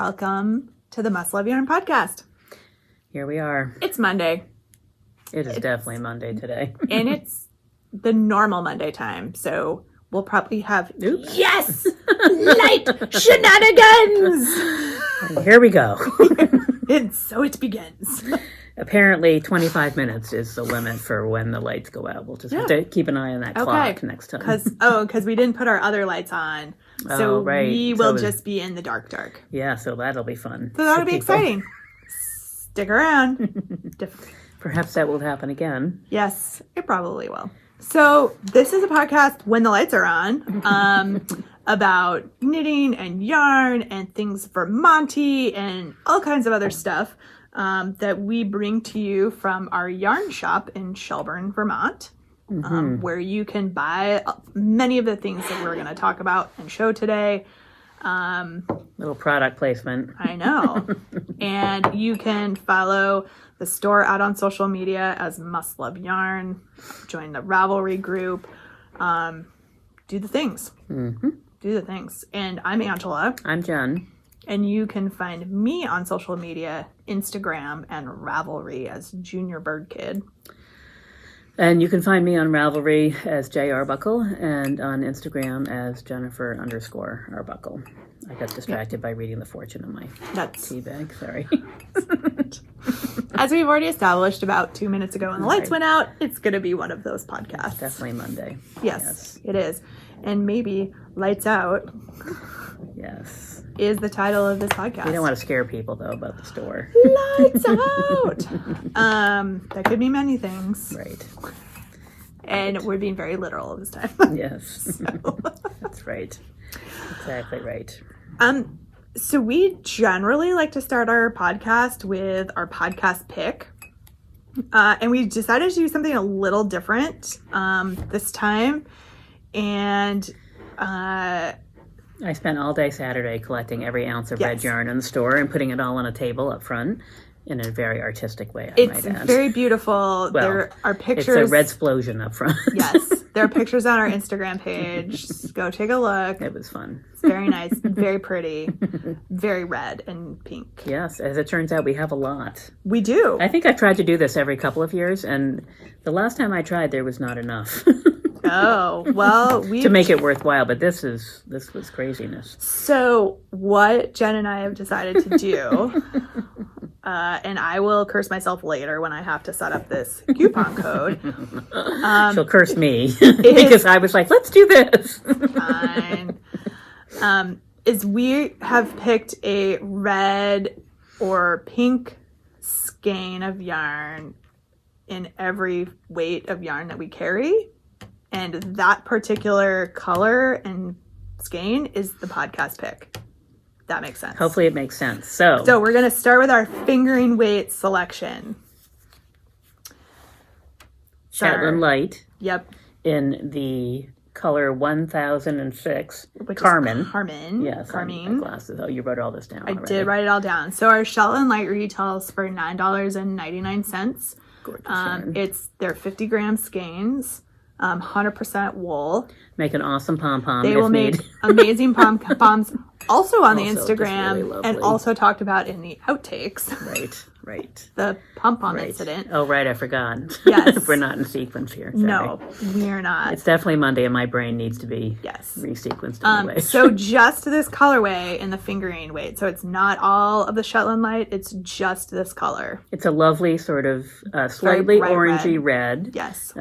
welcome to the Must Love Yarn podcast. Here we are. It's Monday. It's definitely Monday today. And it's the normal Monday time, so we'll probably have, yes, light shenanigans! And here we go. And so it begins. Apparently 25 minutes is the limit for when the lights go out. We'll just have to keep an eye on that clock next time. Because we didn't put our other lights on. So we will just be in the dark. Yeah, so that'll be fun. So that'll be exciting. Stick around. Perhaps that will happen again. Yes, it probably will. So this is a podcast when the lights are on, about knitting and yarn and things Vermonty and all kinds of other stuff that we bring to you from our yarn shop in Shelburne, Vermont, where you can buy many of the things that we're going to talk about and show today. Little product placement. I know. And you can follow the store out on social media as Must Love Yarn. Join the Ravelry group. Do the things. Mm-hmm. Do the things. And I'm Angela. I'm Jen. And you can find me on social media, Instagram and Ravelry as Junior Bird Kid. And you can find me on Ravelry as J. Arbuckle and on Instagram as Jennifer_Arbuckle. I got distracted by reading the fortune in my tea bag. Sorry. As we've already established about 2 minutes ago when the lights went out, it's going to be one of those podcasts. It's definitely Monday. Yes, it is. And maybe Lights Out. Yes. Is the title of this podcast. We don't want to scare people, though, about the store. Lights out! That could be many things. Right. And we're being very literal this time. Yes. That's right. Exactly right. So we generally like to start our podcast with our podcast pick. And we decided to do something a little different this time. And I spent all day Saturday collecting every ounce of red yarn in the store and putting it all on a table up front in a very artistic way, I might add. It's very beautiful. Well, there are pictures. It's a red explosion up front. Yes. There are pictures on our Instagram page. Go take a look. It was fun. It's very nice. Very pretty. Very red and pink. Yes. As it turns out, we have a lot. We do. I think I've tried to do this every couple of years, and the last time I tried, there was not enough. Oh, well, to make it worthwhile, but this was craziness. So what Jen and I have decided to do, and I will curse myself later when I have to set up this coupon code. She'll curse me because I was like, let's do this. Fine. Is we have picked a red or pink skein of yarn in every weight of yarn that we carry. And that particular color and skein is the podcast pick. That makes sense. Hopefully it makes sense. So we're going to start with our fingering weight selection. Shetland Light. Yep. In the color 1006. Which Carmen. Is Carmen. Yes. Carmen. Glasses. Oh, you wrote all this down already. I did write it all down. So our Shetland Light retails for $9.99. Gorgeous. They're 50 gram skeins. 100% wool. Make an awesome pom-pom. They will make amazing pom-poms also on the Instagram really and also talked about in the outtakes. Right. The pom-pom incident. Oh, right. I forgot. Yes. We're not in sequence here. Sorry. No, we're not. It's definitely Monday and my brain needs to be resequenced anyway. So just this colorway in the fingering weight. So it's not all of the Shetland Light. It's just this color. It's a lovely sort of slightly orangey red. Yes.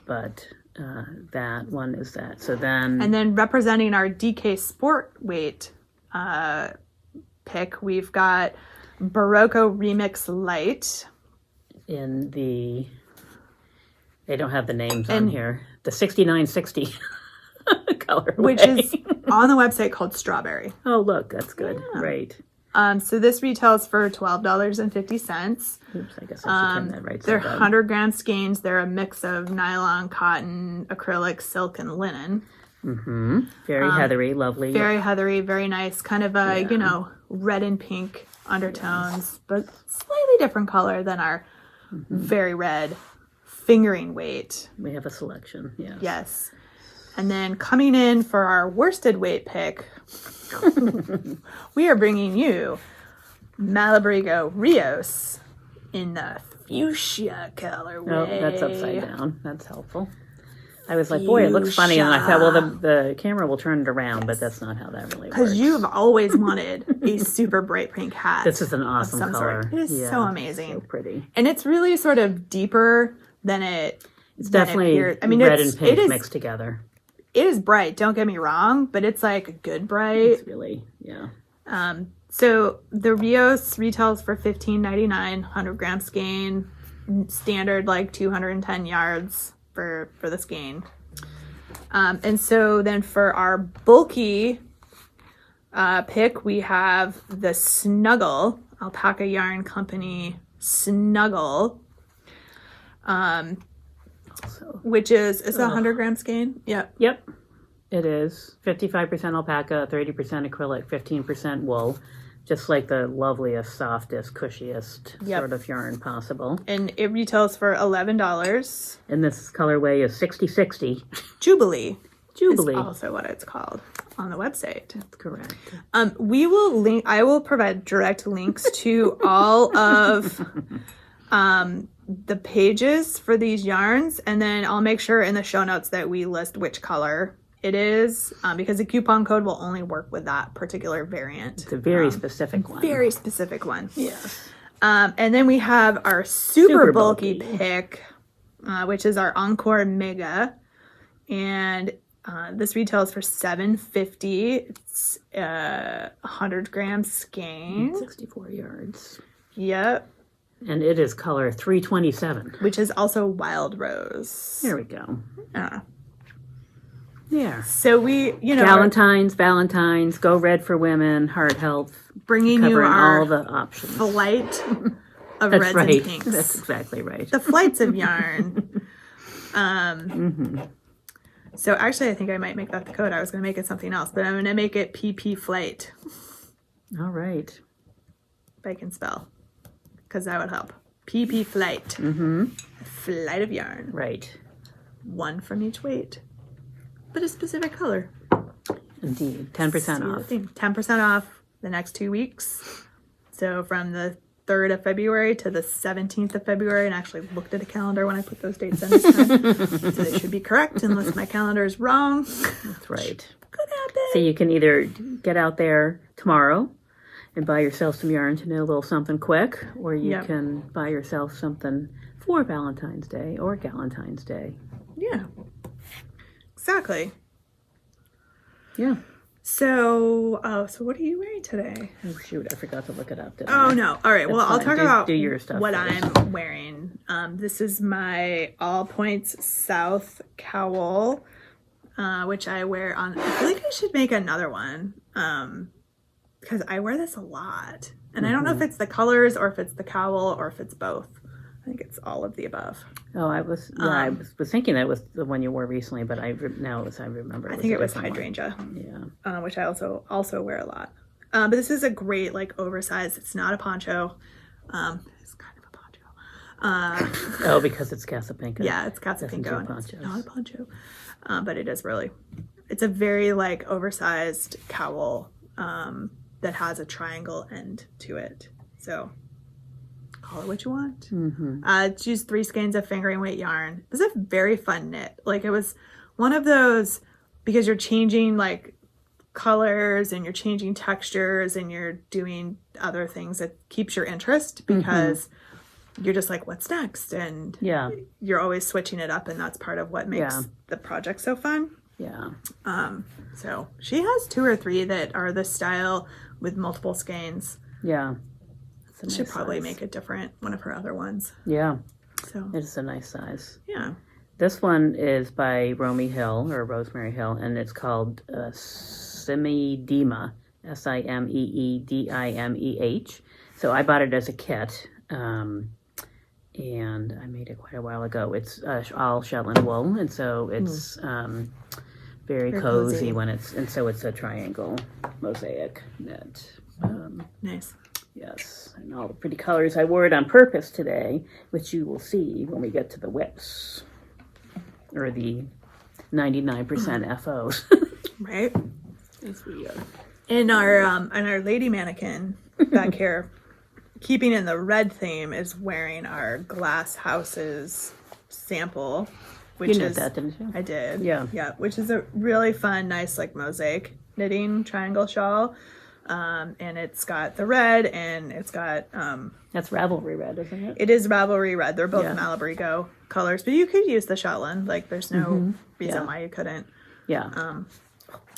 But that one is that. So then... And then representing our DK Sport weight pick, we've got Barocco Remix Light. In the... They don't have the names on here. The 6960 colorway. Which is on the website called Strawberry. Oh, look. That's good. Yeah. Right. So this retails for $12.50. Oops, I guess I should turn that right side They're up. 100 gram skeins. They're a mix of nylon, cotton, acrylic, silk, and linen. Mm-hmm. Very heathery, lovely. Very heathery, very nice. Kind of red and pink undertones, but slightly different color than our very red fingering weight. We have a selection, yes. Yes. And then coming in for our worsted weight pick, we are bringing you Malabrigo Rios in the fuchsia colorway. Oh, that's upside down. That's helpful. I was like, boy, it looks funny. And I thought, well, the camera will turn it around, but that's not how that really works. Because you've always wanted a super bright pink hat. This is an awesome color. Sort. It is so amazing. So pretty. And it's really sort of deeper than it It's definitely red and pink mixed together. It is bright, don't get me wrong, but it's like a good bright. It's really, yeah. So the Rios retails for $15.99, 100 gram skein, standard like 210 yards for the skein. And so then for our bulky pick, we have the Snuggle, Alpaca Yarn Company Snuggle, which is a 100 gram skein? Yep. Yep, it is. 55% alpaca, 30% acrylic, 15% wool. Just like the loveliest, softest, cushiest sort of yarn possible. And it retails for $11. And this colorway is 60/60. Jubilee. Jubilee. Is also what it's called on the website. That's correct. We will link. I will provide direct links to all of the pages for these yarns, and then I'll make sure in the show notes that we list which color it is, because the coupon code will only work with that particular variant. It's a very specific one. Very specific one. Yes. And then we have our super bulky pick, which is our Encore Mega, and this retails for $7.50. It's 100 gram skein, 64 yards. Yep. And it is color 327, which is also wild rose. There we go. Yeah. So we, Valentines, go red for women, heart health, bringing you our all the options. Flight of That's reds right. and pinks. That's exactly right. The flights of yarn. So actually, I think I might make that the code. I was going to make it something else, but I'm going to make it PP Flight. All right. If I can spell, because that would help. PP Flight. Flight of yarn. Right. One from each weight, but a specific color. Indeed. 10% off. 10% off the next 2 weeks. So from the 3rd of February to the 17th of February, and I actually looked at the calendar when I put those dates in this time. So they should be correct unless my calendar is wrong. That's right. Could happen. So you can either get out there tomorrow and buy yourself some yarn to knit a little something quick, or you can buy yourself something for Valentine's Day or Galentine's Day. Yeah. Exactly. Yeah. So, so what are you wearing today? Oh, shoot, I forgot to look it up. Oh, no. All right. Well, I'll talk about do your stuff what first. I'm wearing. This is my All Points South cowl, which I wear on... I feel like I should make another one, because I wear this a lot. And I don't know if it's the colors or if it's the cowl or if it's both. I think it's all of the above. Oh, I was thinking that was the one you wore recently, but I remember. I think it was hydrangea. Yeah. Which I also wear a lot. But this is a great, like, oversized. It's not a poncho. It's kind of a poncho. Oh, because it's Casapinko. Yeah, it's Casapinko. And ponchos. it's not a poncho. But it is really, it's a very, like, oversized cowl that has a triangle end to it. So call it what you want. It's used 3 skeins of fingering weight yarn. It was a very fun knit. Like, it was one of those, because you're changing, like, colors and you're changing textures and you're doing other things that keeps your interest, because you're just like, what's next? And you're always switching it up, and that's part of what makes the project so fun. Yeah. So she has 2 or 3 that are this style with multiple skeins. Yeah. Should probably make a different one of her other ones. Yeah. So it's a nice size. Yeah. This one is by Rosemary Hill, and it's called Simedima, Simeedimeh. So I bought it as a kit, and I made it quite a while ago. It's all shell and wool, and so it's very cozy when it's a triangle mosaic knit. Nice. Yes, and all the pretty colors. I wore it on purpose today, which you will see when we get to the whips, or the 99% FOs. Right? Yes, we are. In our lady mannequin back here, keeping in the red theme, is wearing our glass houses sample, which You is knit that, didn't you? I did. Yeah. Yeah, which is a really fun, nice like mosaic knitting triangle shawl. And it's got the red and it's got That's Ravelry red, isn't it? it is Ravelry red. They're both Yeah. Malabrigo colors, but you could use the Shetland. Like there's no reason Yeah. why you couldn't. Yeah.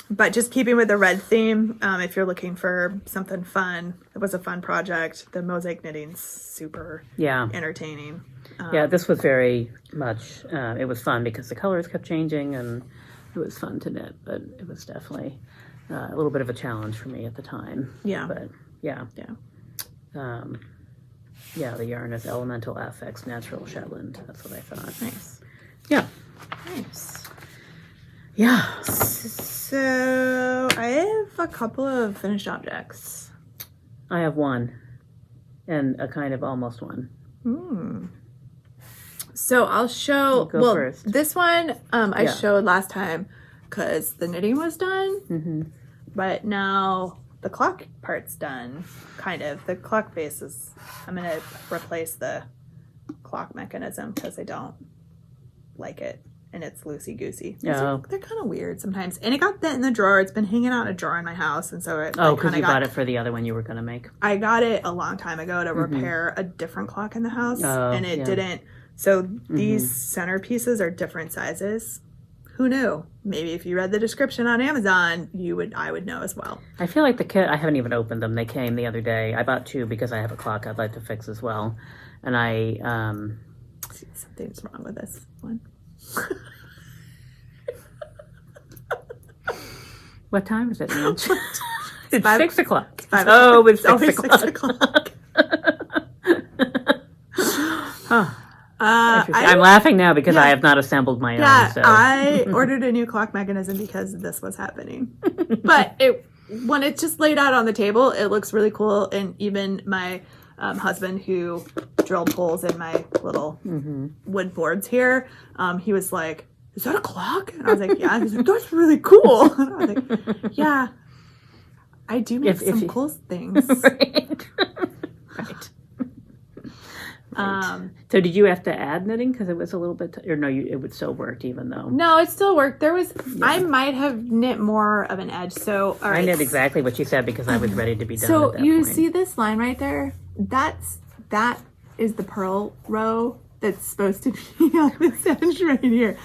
But just keeping with the red theme, if you're looking for something fun, it was a fun project. The mosaic knitting's super Yeah. entertaining. Yeah, this was very much, it was fun because the colors kept changing and it was fun to knit, but it was definitely a little bit of a challenge for me at the time. Yeah. But yeah. Yeah. Yeah, the yarn is Elemental Affects Natural Shetland. That's what I thought. Nice. Yeah. Nice. Yeah. So I have a couple of finished objects. I have one and a kind of almost one. So I'll show. Go first. This one I Yeah. showed last time because the knitting was done, but now the clock part's done. Kind of the clock base is. I'm gonna replace the clock mechanism because I don't like it and it's loosey goosey. Oh. They're kind of weird sometimes. And it got that in the drawer. It's been hanging out in a drawer in my house, and so it. Oh, because you got it for the other one you were going to make. I got it a long time ago to repair a different clock in the house, and it yeah. didn't. So these centerpieces are different sizes. Who knew? Maybe if you read the description on Amazon, I would know as well. I feel like the kit, I haven't even opened them. They came the other day. I bought two because I have a clock I'd like to fix as well. And I, Something's wrong with this one. what time is it, Ange? It's 5 6 o'clock. 5 Oh, it's 6 always o'clock. 6 o'clock. I'm laughing now because I have not assembled my own. So. I ordered a new clock mechanism because this was happening. But when it's just laid out on the table, it looks really cool. And even my husband, who drilled holes in my little wood boards here, he was like, "Is that a clock?" And I was like, "Yeah." He's like, "That's really cool." And I was like, "Yeah, I do make some cool things." Right. Right. So did you have to add knitting because it was a little bit, or no? It would still worked even though. No, it still worked. I might have knit more of an edge. So all right, I knit exactly what you said because I was ready to be done. So at that you point. see this line right there? That is the purl row that's supposed to be on this edge right here.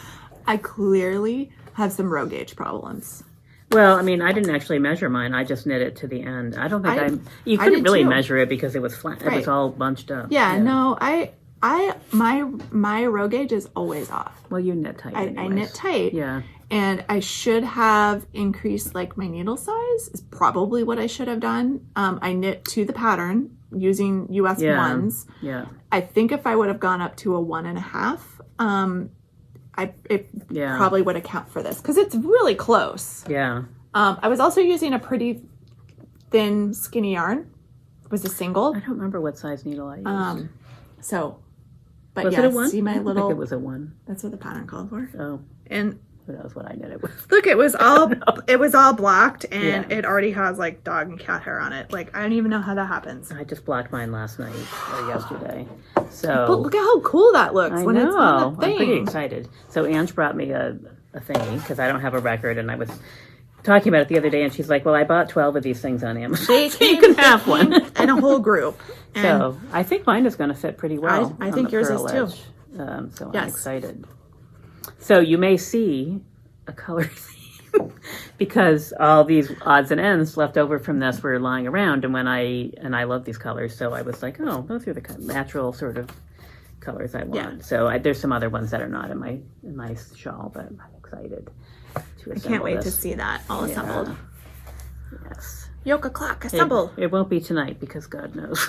I clearly have some row gauge problems. Well, I mean, I didn't actually measure mine. I just knit it to the end. I don't think you couldn't did really too. measure it because it was flat. It was all bunched up. Yeah, no, my row gauge is always off. Well, you knit tight. I knit tight. Yeah. And I should have increased like my needle size is probably what I should have done. I knit to the pattern using US ones. Yeah. I think if I would have gone up to a 1.5, it probably would account for this because it's really close. Yeah. I was also using a pretty thin, skinny yarn. It was a single. I don't remember what size needle I used. But was yeah, it a 1? see my I little. think it was a 1. That's what the pattern called for. Oh. And Who knows what I knit with. look, it was all blocked, and it already has like dog and cat hair on it. Like I don't even know how that happens. I just blocked mine last night or yesterday. So. But look at how cool that looks I when know. it's on the thing. I'm pretty excited. So Ange brought me a thingy because I don't have a record, and I was talking about it the other day, and she's like, "Well, I bought 12 of these things on Amazon. You can have one." And a whole group. And so I think mine is going to fit pretty well. I think yours is too. So Yes. I'm excited. So you may see a color theme because all these odds and ends left over from this were lying around, and I love these colors, so I was like, oh, those are the kind of natural sort of colors I want. Yeah. So there's some other ones that are not in my shawl, but I'm excited to assemble I can't wait this. to see that all assembled. Yes. Yoke clock assembled. It won't be tonight because God knows.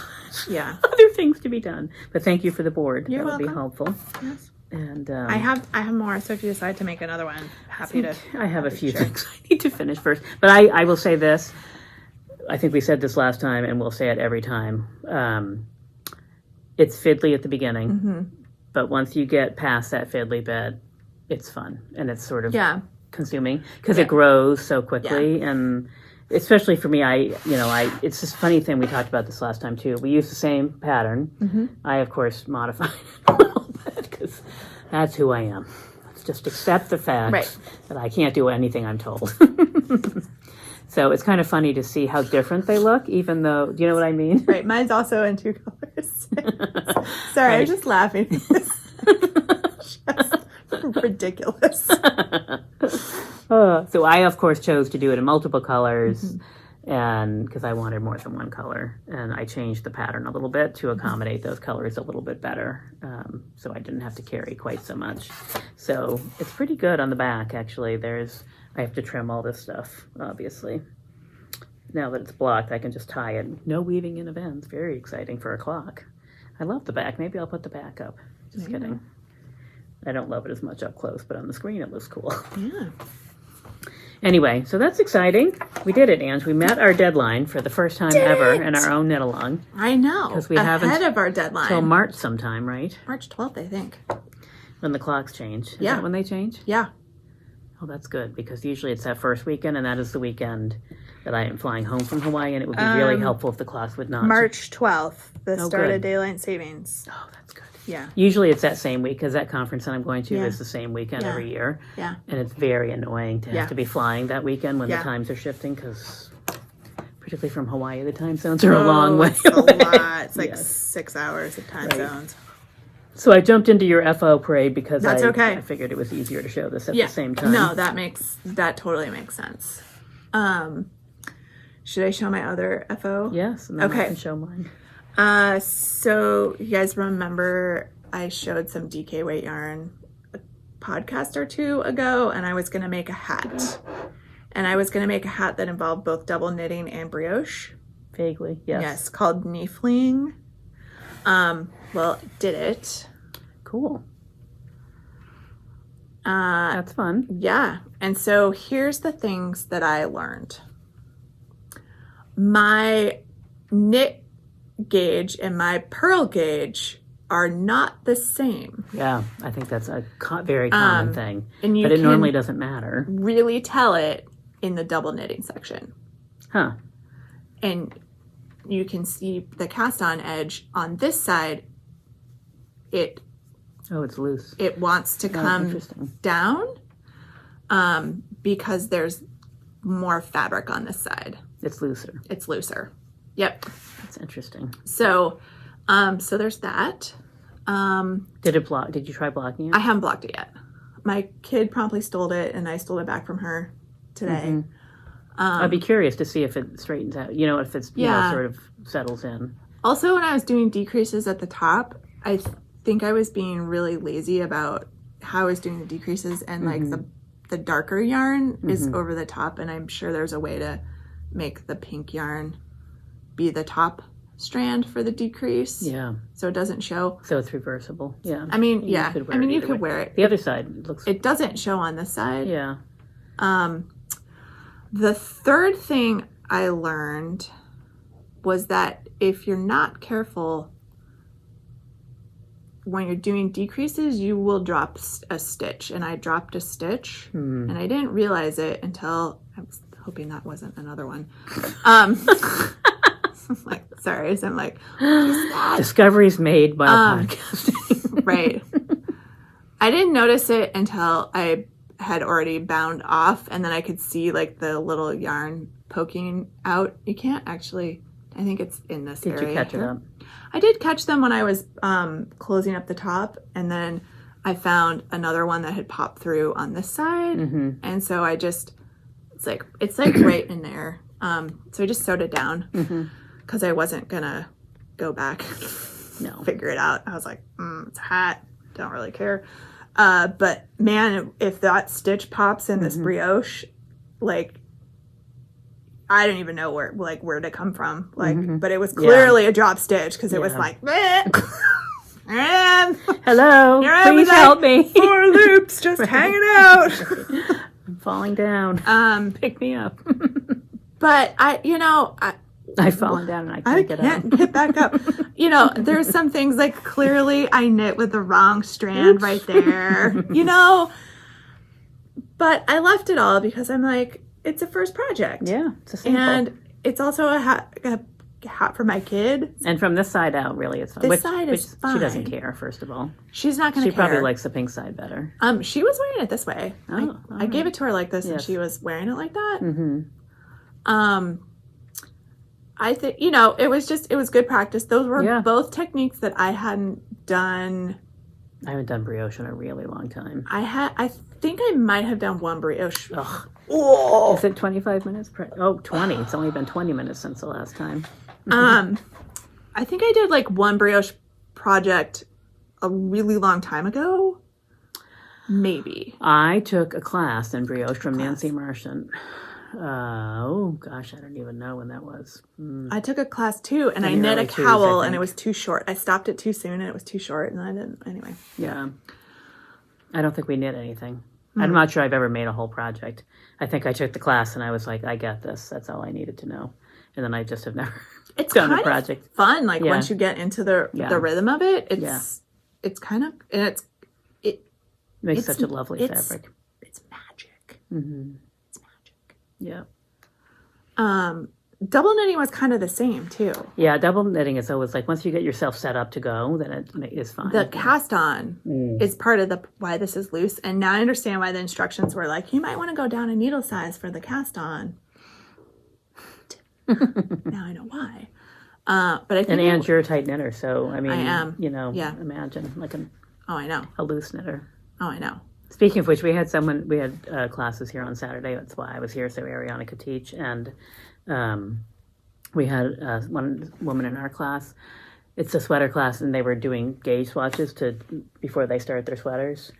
Yeah. Other things to be done. But thank you for the board. You're that would be welcome. helpful. Yes. And I have more, so if you decide to make another one, happy to. I have a few things I need to finish first. But I will say this. I think we said this last time, and we'll say it every time. It's fiddly at the beginning, but once you get past that fiddly bit, it's fun and it's sort of Yeah. consuming because it grows so quickly. And especially for me, it's this funny thing. We talked about this last time too. We use the same pattern. I, of course, modified it a little bit because that's who I am. Let's just accept the fact that I can't do anything I'm told. So it's kind of funny to see how different they look, even though, do you know what I mean? Right. Mine's also in 2 colors. Sorry, I was just laughing. It's just ridiculous. So I, of course, chose to do it in multiple colors, and because I wanted more than one color, and I changed the pattern a little bit to accommodate those colors a little bit better, so I didn't have to carry quite so much. So it's pretty good on the back, actually. I have to trim all this stuff, obviously. Now that it's blocked, I can just tie it. No weaving in events. Very exciting for a clock. I love the back. Maybe I'll put the back up. Just kidding. I don't love it as much up close, but on the screen it looks cool. Yeah. Anyway, so that's exciting. We did it, Ange. We met our deadline for the first time ever in our own knit along. I know. Because we haven't ahead of our deadline. Till March sometime, right? March 12th, I think. When the clocks change. Is Yeah. that when they change? Yeah. Oh, that's good, because usually it's that first weekend, and that is the weekend that I am flying home from Hawaii, and it would be really helpful if the clocks would not. March 12th, the start good. of daylight savings. Oh, that's good. Yeah. Usually it's that same week, because that conference that I'm going to is the same weekend every year. Yeah. And it's very annoying to have to be flying that weekend when the times are shifting, because particularly from Hawaii, the time zones are a long way It's away. a lot. It's like 6 hours of time zones. So I jumped into your FO parade because That's okay. I figured it was easier to show this at the same time. No, that totally makes sense. Should I show my other FO? Yes, and then I can show mine. So you guys remember I showed some DK weight yarn a podcast or 2 ago, and I was going to make a hat. And I was going to make a hat that involved both double knitting and brioche. Vaguely, yes. Yes, called knee fling. Well, did it. Cool. That's fun. Yeah. And so here's the things that I learned. My knit gauge and my purl gauge are not the same. Yeah, I think that's a very common thing. And but it normally doesn't matter. Really tell it in the double knitting section. Huh. And you can see the cast on edge on this side. It's loose. It wants to come down because there's more fabric on this side. It's looser. It's looser. Yep. That's interesting. So there's that. Did you try blocking it? I haven't blocked it yet. My kid promptly stole it, and I stole it back from her today. I'd be curious to see if it straightens out. If it's sort of settles in. Also, when I was doing decreases at the top, I think I was being really lazy about how I was doing the decreases, and like the darker yarn is over the top, and I'm sure there's a way to make the pink yarn be the top strand for the decrease. Yeah. So it doesn't show. So it's reversible. Yeah. I mean, you could wear it. The other side looks. It doesn't show on this side. Yeah. The third thing I learned was that if you're not careful when you're doing decreases, you will drop a stitch. And I dropped a stitch, and I didn't realize it until I was hoping that wasn't another one. I'm like, sorry. So I'm like, what is that? Discoveries made while podcasting. Right. I didn't notice it until I had already bound off, and then I could see like the little yarn poking out. You can't actually, I think it's in this area. Did you catch it up? I did catch them when I was closing up the top, and then I found another one that had popped through on this side, and so I just, it's like right in there. So I just sewed it down because I wasn't gonna go back, figure it out. I was like, it's a hat, don't really care. But man, if that stitch pops in this brioche, like, I don't even know where to come from. Like, but it was clearly a drop stitch because it was like, hello, please help me. 4 loops just hanging out. I'm falling down. Pick me up. But I've fallen down and I can't get back up. There's some things like clearly I knit with the wrong strand right there. But I left it all because I'm like, it's a first project. Yeah, it's a sample. And it's also a hat for my kid. And from this side out, really, it's fine. This side is fine. She doesn't care, first of all. She's not going to She care. probably likes the pink side better. She was wearing it this way. Oh, I gave it to her like this, and she was wearing it like that. Mm-hmm. I think, it was good practice. Those were both techniques that I hadn't done. I haven't done brioche in a really long time. I think I might have done one brioche. Ugh. Oh. Is it 25 minutes? 20. It's only been 20 minutes since the last time. I think I did like one brioche project a really long time ago. Maybe. I took a class in brioche from Nancy Marchant. Oh gosh, I don't even know when that was. I took a class too, and I knit a cowl, and it was too short. I stopped it too soon, and it was too short, and I didn't. Anyway. Yeah. I don't think we knit anything. I'm not sure I've ever made a whole project. I think I took the class, and I was like, I got this. That's all I needed to know. And then I just have never done a project. It's fun, like once you get into the rhythm of it, it's kind of, and it makes such a lovely fabric. It's magic. Mm-hmm. It's magic. Yeah. Double knitting was kind of the same too. Yeah, double knitting is always like once you get yourself set up to go, then it is fine. The cast on is part of why this is loose, and now I understand why the instructions were like, you might want to go down a needle size for the cast on. Now I know why. But I think and you're a tight knitter, so I mean, I am. Imagine like I know. A loose knitter. Oh, I know. Speaking of which, we had classes here on Saturday. That's why I was here, so Ariana could teach. And we had one woman in our class. It's a sweater class, and they were doing gauge swatches before they start their sweaters.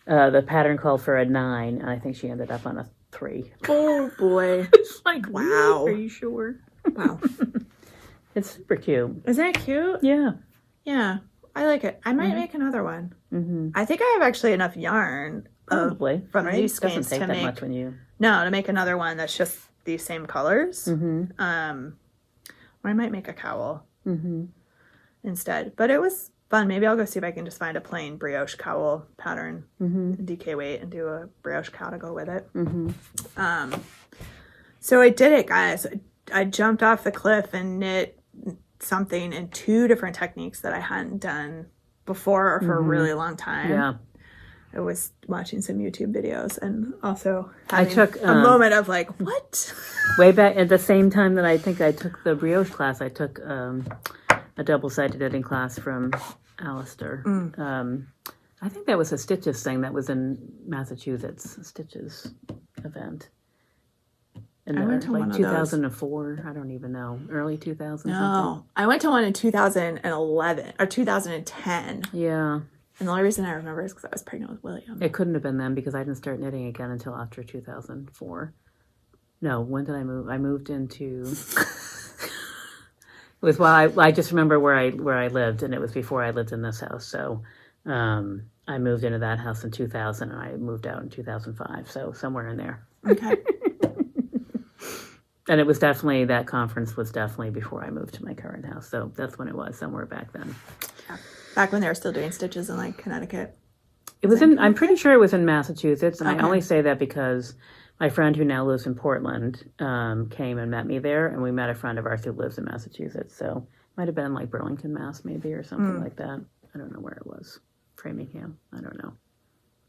The pattern called for a 9, and I think she ended up on a 3. Oh, boy. It's like, wow. Are you sure? Wow. It's super cute. Isn't it cute? Yeah. Yeah. I like it. I might make another one. Mm-hmm. I think I have actually enough yarn probably from these skeins doesn't take to that make much when you to make another one that's just these same colors. Mm-hmm. Or I might make a cowl mm-hmm. instead. But it was fun. Maybe I'll go see if I can just find a plain brioche cowl pattern mm-hmm. and DK weight and do a brioche cowl to go with it. Mm-hmm. So I did it, guys. I jumped off the cliff and knit something in 2 different techniques that I hadn't done before or for a really long time. Yeah. I was watching some YouTube videos and also I took a moment of like, what? Way back at the same time that I think I took the brioche class, I took a double-sided knitting class from Alistair. I think that was a Stitches thing that was in Massachusetts, a Stitches event. I went to one 2004. I don't even know. Early 2000s. No, I went to one in 2011 or 2010. Yeah. And the only reason I remember is because I was pregnant with William. It couldn't have been then because I didn't start knitting again until after 2004. No, when did I move? I moved into. It was while I just remember where I lived, and it was before I lived in this house. So I moved into that house in 2000, and I moved out in 2005. So somewhere in there. Okay. And it was definitely, that conference was definitely before I moved to my current house. So that's when it was, somewhere back then. Yeah. Back when they were still doing Stitches in like Connecticut. It was I'm pretty sure it was in Massachusetts. And I only say that because my friend who now lives in Portland came and met me there. And we met a friend of ours who lives in Massachusetts. So it might have been like Burlington, Mass, maybe, or something like that. I don't know where it was. Framingham. I don't know.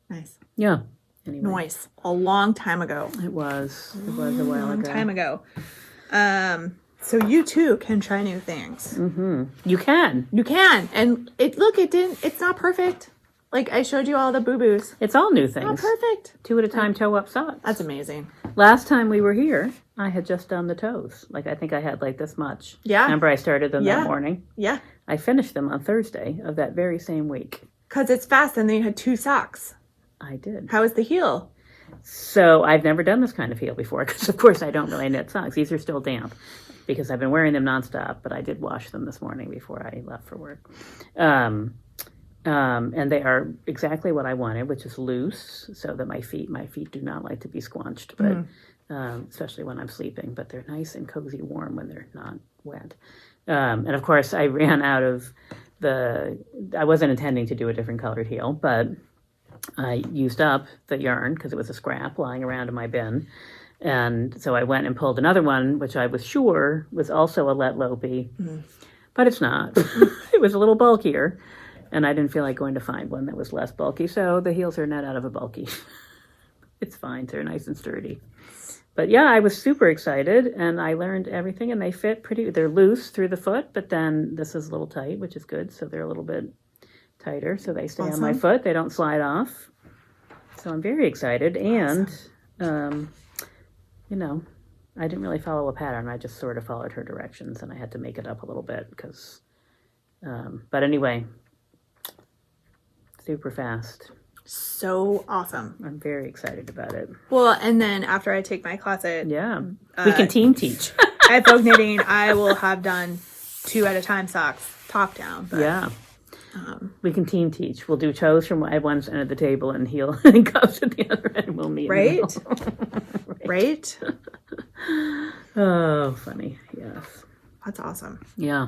Nice. Yeah. Anyway. Nice. A long time ago. It was a while ago. A long time ago. So you too can try new things. Mm-hmm. You can. And it's not perfect. Like I showed you all the boo-boos. It's all new things. Not perfect. 2 at a time toe up socks. That's amazing. Last time we were here, I had just done the toes. Like I think I had like this much. Yeah. Remember I started them that morning? Yeah. I finished them on Thursday of that very same week. Because it's fast and then you had 2 socks. I did. How was the heel? So I've never done this kind of heel before because, of course, I don't really knit socks. These are still damp because I've been wearing them nonstop, but I did wash them this morning before I left for work. And they are exactly what I wanted, which is loose so that my feet do not like to be squunched, but especially when I'm sleeping. But they're nice and cozy warm when they're not wet. And, of course, I ran out of I wasn't intending to do a different colored heel, but I used up the yarn because it was a scrap lying around in my bin. And so I went and pulled another one, which I was sure was also a Let Lopey, but it's not. It was a little bulkier, and I didn't feel like going to find one that was less bulky. So the heels are not out of a bulky. It's fine. They're nice and sturdy. But yeah, I was super excited, and I learned everything, and they fit pretty. They're loose through the foot, but then this is a little tight, which is good. So they're a little bit tighter, so they stay on my foot. They don't slide off. So I'm very excited, and you know, I didn't really follow a pattern. I just sort of followed her directions, and I had to make it up a little bit because. But anyway, super fast. So awesome. I'm very excited about it. Well, and then after I take my class at we can team teach. at Vogue Knitting, I will have done 2 at a time socks, top down. But, we can team teach. We'll do toes from at one end of the table and heel and cuffs at the other end. We'll meet. Right? Right? Oh, funny. Yes. That's awesome. Yeah.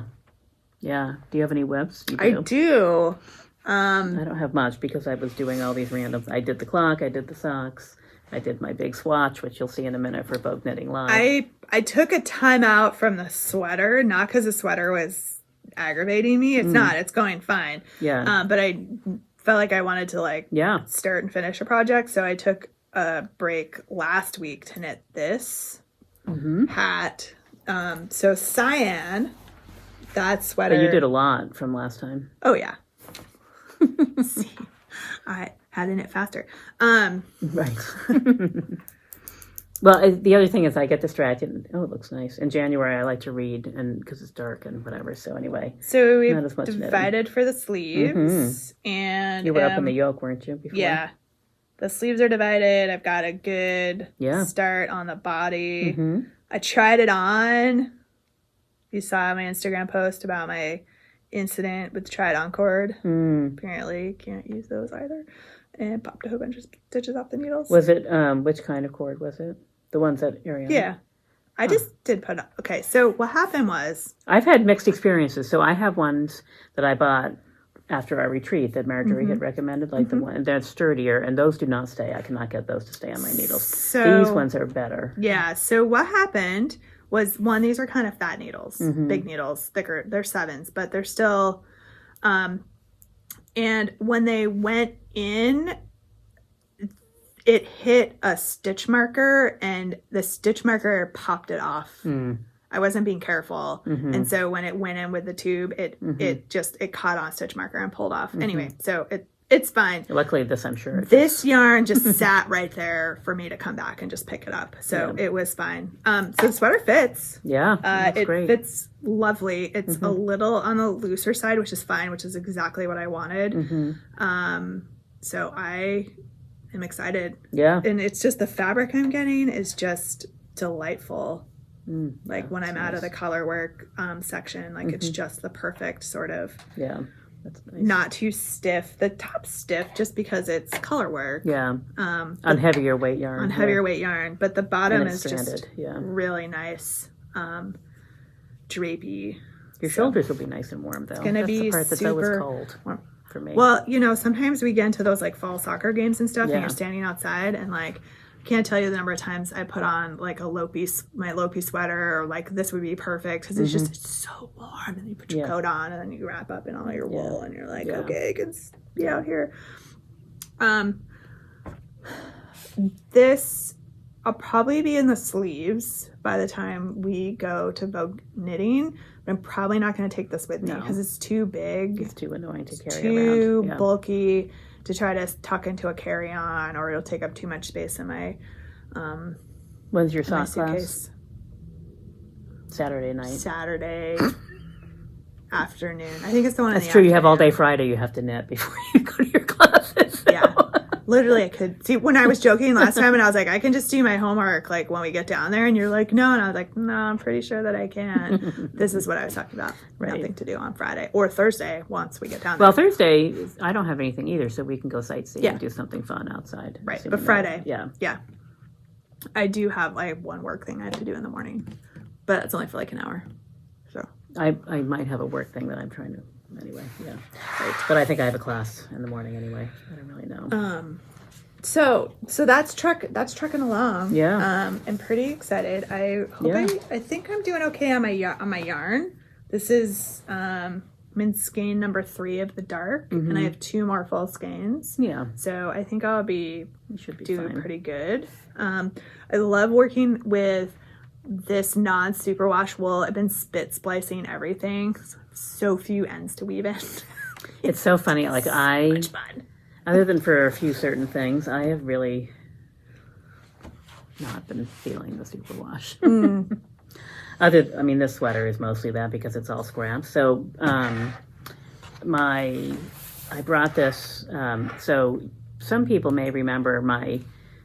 Yeah. Do you have any webs? You do? I do. I don't have much because I was doing all these random. I did the clock. I did the socks. I did my big swatch, which you'll see in a minute for Vogue Knitting Live. I took a time out from the sweater, not because the sweater was aggravating me. It's not. It's going fine. Yeah. But I felt like I wanted to start and finish a project, so I took a break last week to knit this hat. So cyan, that sweater. But you did a lot from last time. Oh yeah. See, I had to knit faster. Right. Well, the other thing is I get distracted. Oh, it looks nice. In January, I like to read, and because it's dark and whatever. So anyway, so we divided for the sleeves, and you were up in the yoke, weren't you? Before? Yeah, the sleeves are divided. I've got a good start on the body. I tried it on. You saw my Instagram post about my incident with the try-it-on cord. Apparently, can't use those either. And popped a whole bunch of stitches off the needles. Was it, which kind of cord was it? The ones that Ariana? Yeah. I just did put up. Okay, so what happened was... I've had mixed experiences. So I have ones that I bought after our retreat that Marjorie had recommended, like the one, they're sturdier, and those do not stay. I cannot get those to stay on my needles. So, these ones are better. Yeah, so what happened was, one, these are kind of fat needles, big needles, thicker. They're 7s, but they're still... and when they went in, it hit a stitch marker, and the stitch marker popped it off. I wasn't being careful, and so when it went in with the tube, it caught on a stitch marker and pulled off. Anyway, so it's fine. Luckily, this I'm sure. This yarn just sat right there for me to come back and just pick it up, so it was fine. So the sweater fits. Yeah, it great. Fits lovely. It's a little on the looser side, which is fine, which is exactly what I wanted. So I am excited. Yeah, and it's just the fabric I'm getting is just delightful. Like when I'm out of the color work section, like it's just the perfect sort of that's nice. Not too stiff. The top's stiff just because it's color work. Yeah. On heavier weight yarn. On heavier weight yarn, but the bottom is just really nice, drapey. Your shoulders will be nice and warm though. It's gonna be the part that's always cold warm for me. Well, sometimes we get into those like fall soccer games and stuff, and you're standing outside, and like. Can't tell you the number of times I put on like my Lopi sweater, or like this would be perfect because it's so warm, and you put your coat on, and then you wrap up in all your wool, and you're like, okay, I can be out here. This I'll probably be in the sleeves by the time we go to Vogue Knitting, but I'm probably not going to take this with me because it's too big. It's too annoying to carry around. Too bulky to try to tuck into a carry-on, or it'll take up too much space in my When's your sock class? Saturday night. Saturday afternoon. I think it's the one. That's true. You have all day Friday. You have to knit before you go to your classes. Yeah, literally. I could see when I was joking last time, and I was like, I can just do my homework like when we get down there, and you're like, no, and I was like, no, I'm pretty sure that I can. This is what I was talking about. Nothing to do on Friday or Thursday once we get down there. Well, Thursday I don't have anything either, so we can go sightseeing and do something fun outside. Right, but Friday, yeah. I do have one work thing I have to do in the morning, but it's only for like an hour. So I might have a work thing that I'm trying to anyway, yeah. Right. But I think I have a class in the morning anyway. I don't really know. So that's trucking along. Yeah. I'm pretty excited. I think I'm doing okay on my yarn. This is I'm in skein number 3 of the dark, and I have 2 more full skeins. Yeah. So I think I'll be doing fine. pretty good. I love working with this non-superwash wool. I've been spit splicing everything. So few ends to weave in. It's so funny. Like so much fun. Other than for a few certain things, I have really not been feeling the superwash. This sweater is mostly that because it's all scraps. So, I brought this. So some people may remember my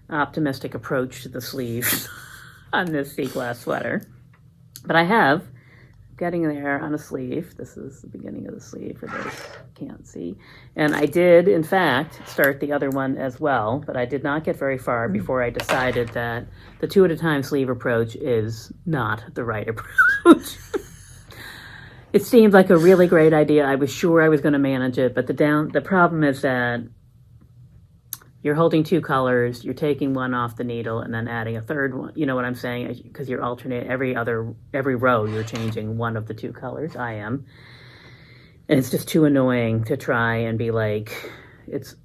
optimistic approach to the sleeves on this sea glass sweater, but I have. Getting there on a sleeve. This is the beginning of the sleeve for those who can't see. And I did, in fact, start the other one as well, but I did not get very far before I decided that the 2 at a time sleeve approach is not the right approach. It seemed like a really great idea. I was sure I was going to manage it, but the problem is that you're holding 2 colors, you're taking one off the needle and then adding a third one. You know what I'm saying? Because you're alternating every row, you're changing one of the 2 colors. I am. And it's just too annoying to try and be like, it's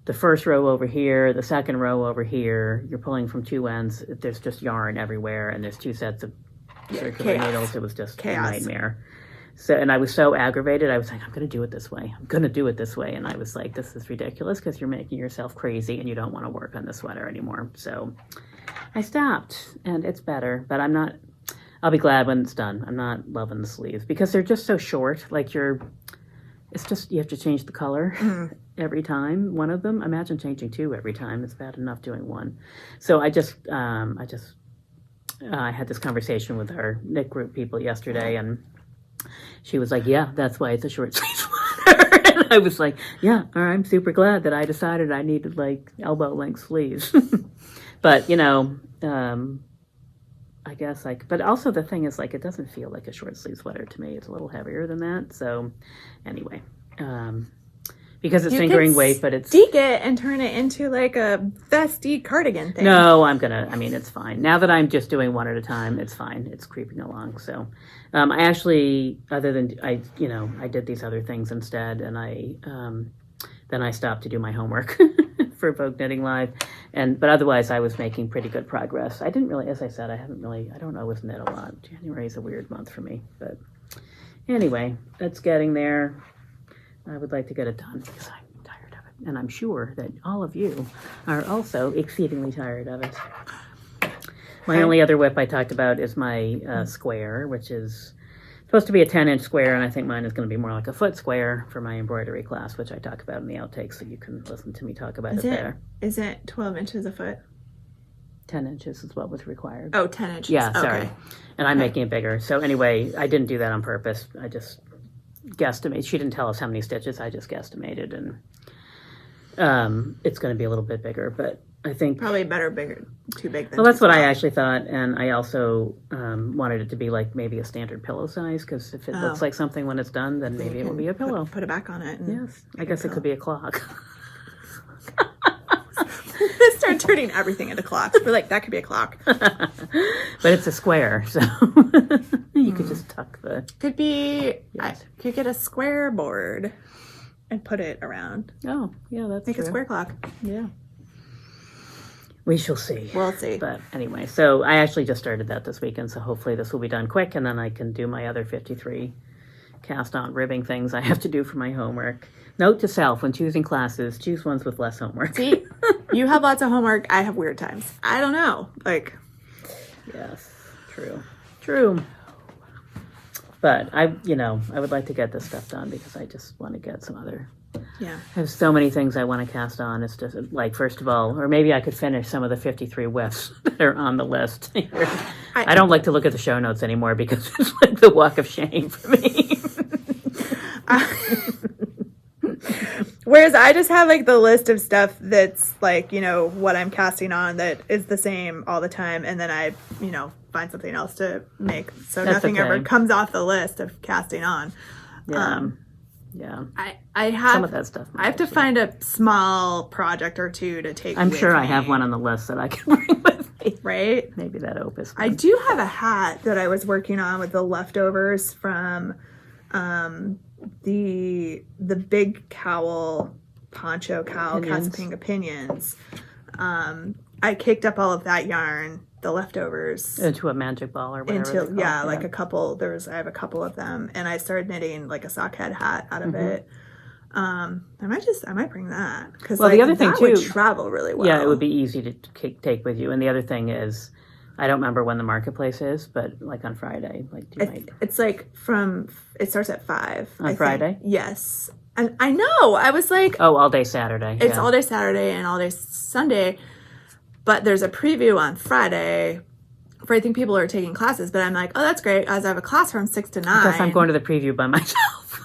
the first row over here, the second row over here. You're pulling from 2 ends. There's just yarn everywhere, and there's 2 sets of circular needles. It was just a nightmare. So, and I was so aggravated. I was like, I'm going to do it this way. I'm going to do it this way. And I was like, this is ridiculous because you're making yourself crazy and you don't want to work on the sweater anymore. So I stopped, and it's better. But I'll be glad when it's done. I'm not loving the sleeves because they're just so short. Like you have to change the color every time. One of them, imagine changing 2 every time. It's bad enough doing 1. So I had this conversation with our knit group people yesterday, and she was like, yeah, that's why it's a short sleeve sweater. And I was like, yeah, I'm super glad that I decided I needed like elbow length sleeves. But, I guess but also the thing is like, it doesn't feel like a short sleeve sweater to me. It's a little heavier than that. So anyway, because it's fingering weight, but it's steek it and turn it into like a vesty cardigan thing. No, it's fine. Now that I'm just doing 1 at a time, it's fine. It's creeping along. So, I actually, I did these other things instead, and then I stopped to do my homework for Vogue Knitting Live. But otherwise I was making pretty good progress. I didn't really, as I said, I don't always knit a lot. January is a weird month for me, but anyway, it's getting there. I would like to get it done because I'm tired of it. And I'm sure that all of you are also exceedingly tired of it. My only other whip I talked about is my square, which is supposed to be a 10-inch square, and I think mine is going to be more like a foot square for my embroidery class, which I talk about in the outtakes, so you can listen to me talk about it there. Is it 12 inches a foot? 10 inches is what was required. Oh, 10 inches. Yeah, sorry. Okay. And I'm making it bigger. So anyway, I didn't do that on purpose. I just guesstimate. She didn't tell us how many stitches. I just guesstimated, and it's going to be a little bit bigger, but I think probably bigger, too big. Well, that's what I actually thought, and I also wanted it to be like maybe a standard pillow size, because if it looks like something when it's done, then maybe it will be a pillow. Put it back on it. Yes, I guess it could be a clock. Start turning everything into clocks. We're like, that could be a clock, but it's a square, so you could just tuck the. Could be. Yes. I could get a square board and put it around. Oh, yeah, that's make true. A square clock. Yeah. We shall see. We'll see. But anyway, so I actually just started that this weekend, so hopefully this will be done quick, and then I can do my other 53 cast-on ribbing things I have to do for my homework. Note to self, when choosing classes, choose ones with less homework. See, you have lots of homework. I have weird times. I don't know. Like, yes, true. But I would like to get this stuff done because I just want to get some other. Yeah. I have so many things I want to cast on. It's just like, first of all, or maybe I could finish some of the 53 whiffs that are on the list. I don't like to look at the show notes anymore because it's like the walk of shame for me. Whereas I just have like the list of stuff that's like, what I'm casting on that is the same all the time. And then I, find something else to make. So that's nothing ever comes off the list of casting on. Yeah. I have some of that stuff. I have to find a small project or two to take. I'm with sure me. I have one on the list that I can bring with me. Right? Maybe that opus. I do have a hat that I was working on with the leftovers from the big cowl poncho cowl Casapinga pinions. I kicked up all of that yarn, the leftovers, into a magic ball or whatever. Like a couple. I have a couple of them, and I started knitting like a sock head hat out of it. I might bring that because the other thing that too would travel really well. Yeah, it would be easy to take with you. And the other thing is, I don't remember when the marketplace is, but like on Friday, it's like it starts at 5 on Friday. Yes, and I know I was like, all day Saturday. It's all day Saturday and all day Sunday, but there's a preview on Friday. For I think people are taking classes, but I'm like, oh, that's great, as I have a class from 6 to 9. Because I'm going to the preview by myself.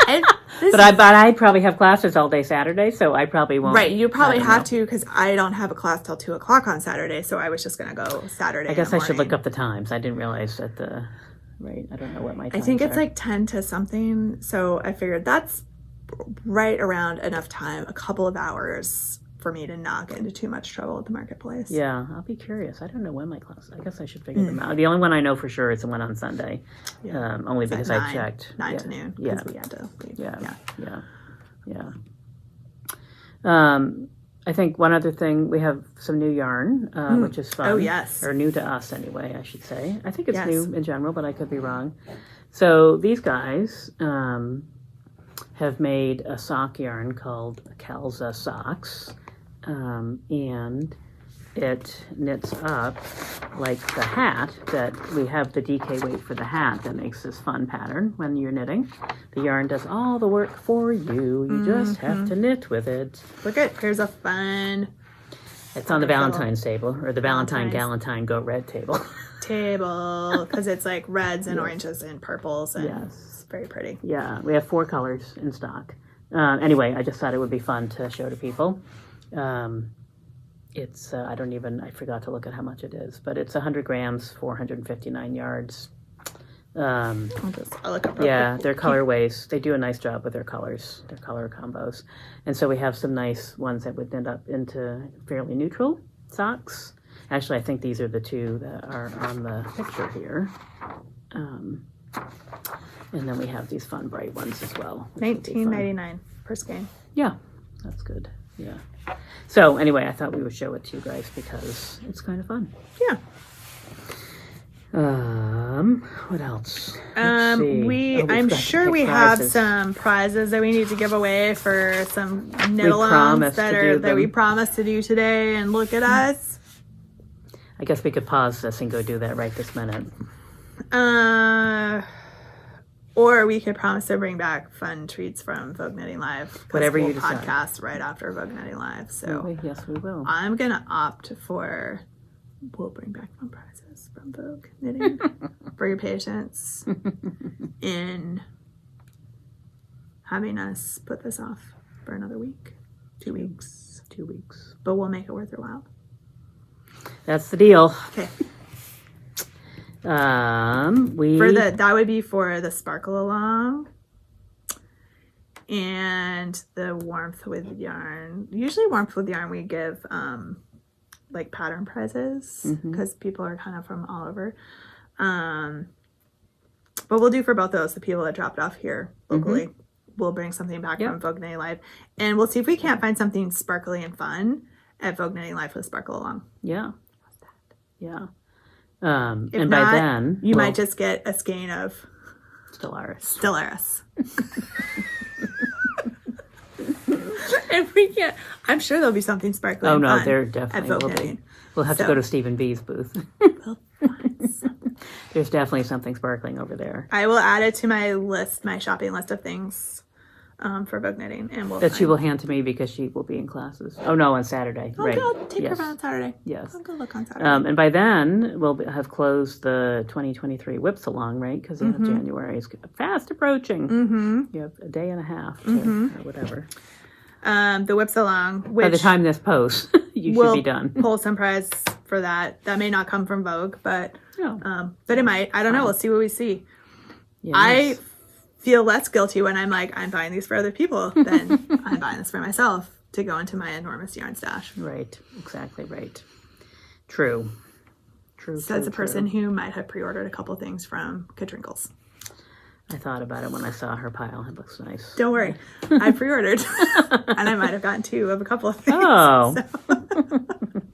But I probably have classes all day Saturday, so I probably won't. Right, you probably have to because I don't have a class till 2 o'clock on Saturday, so I was just gonna go Saturday. I guess I should look up the times. I didn't realize that I don't know what my times I think it's are. like 10 to something, so I figured that's right around enough time, a couple of hours for me to not get into too much trouble at the marketplace. Yeah, I'll be curious. I don't know when my class. I guess I should figure them out. The only one I know for sure is the one on Sunday. Yeah. Only because I checked 9 to noon. Yeah, we had to leave. Yeah. I think one other thing, we have some new yarn, which is fun. Oh yes, or new to us anyway, I should say. I think it's new in general, but I could be wrong. So these guys have made a sock yarn called Calza Socks. And it knits up like the hat that we have the DK weight for the hat that makes this fun pattern when you're knitting. The yarn does all the work for you. You just have to knit with it. Look at, here's a fun. It's on the Valentine's table, or the Valentine Go Red table. Because it's like reds and oranges and purples, and it's very pretty. Yeah, we have 4 colors in stock. Anyway, I just thought it would be fun to show to people. It's I forgot to look at how much it is, but it's 100 grams, 459 yards. I'll look up their colorways, they do a nice job with their colors, their color combos. And so we have some nice ones that would end up into fairly neutral socks. Actually, I think these are the 2 that are on the picture here. And then we have these fun bright ones as well. $19.99 per skein. Yeah, that's good. Yeah. So anyway, I thought we would show it to you guys because it's kind of fun. Yeah. What else? I'm sure we have some prizes that we need to give away for some knit-alongs that we promised to do today, and look at us. I guess we could pause this and go do that right this minute. Or we could promise to bring back fun treats from Vogue Knitting Live. Whatever you decide. Podcast right after Vogue Knitting Live. So yes, we will. I'm gonna opt for. We'll bring back fun prizes from Vogue Knitting for your patience in having us put this off for another week, 2 weeks. 2 weeks. But we'll make it worth your while. That's the deal. Okay. That would be for the sparkle along and the warmth with yarn. Usually warmth with yarn we give like pattern prizes because people are kind of from all over. But we'll do for both those, the people that dropped off here locally. We'll bring something back from Vogue Knitting Live, and we'll see if we can't find something sparkly and fun at Vogue Knitting Live for the sparkle along. Yeah. Yeah. If and not, by then you might just get a skein of Stellaris. If we can't, I'm sure there'll be something sparkly. Oh and no, fun there definitely will be. We'll have to go to Stephen B's booth. We'll find something. There's definitely something sparkling over there. I will add it to my list, my shopping list of things for Vogue Knitting, and she will hand to me because she will be in classes. Oh no, on Saturday. Right. I'll take her on Saturday. Yes. I'll go look on Saturday. And by then we'll have closed the 2023 Whips Along, right? Because the end of January is fast approaching. You have a day and a half or whatever. The Whips Along, which by the time this posts, you should be done. Pull some prize for that. That may not come from Vogue, but it might. I don't know. We'll see what we see. Yes. I feel less guilty when I'm like, I'm buying these for other people than I'm buying this for myself to go into my enormous yarn stash. Right. Exactly right. True. Says a person who might have pre-ordered a couple things from Katrinkles. I thought about it when I saw her pile. It looks nice. Don't worry. I pre-ordered. And I might have gotten 2 of a couple of things. Oh. So.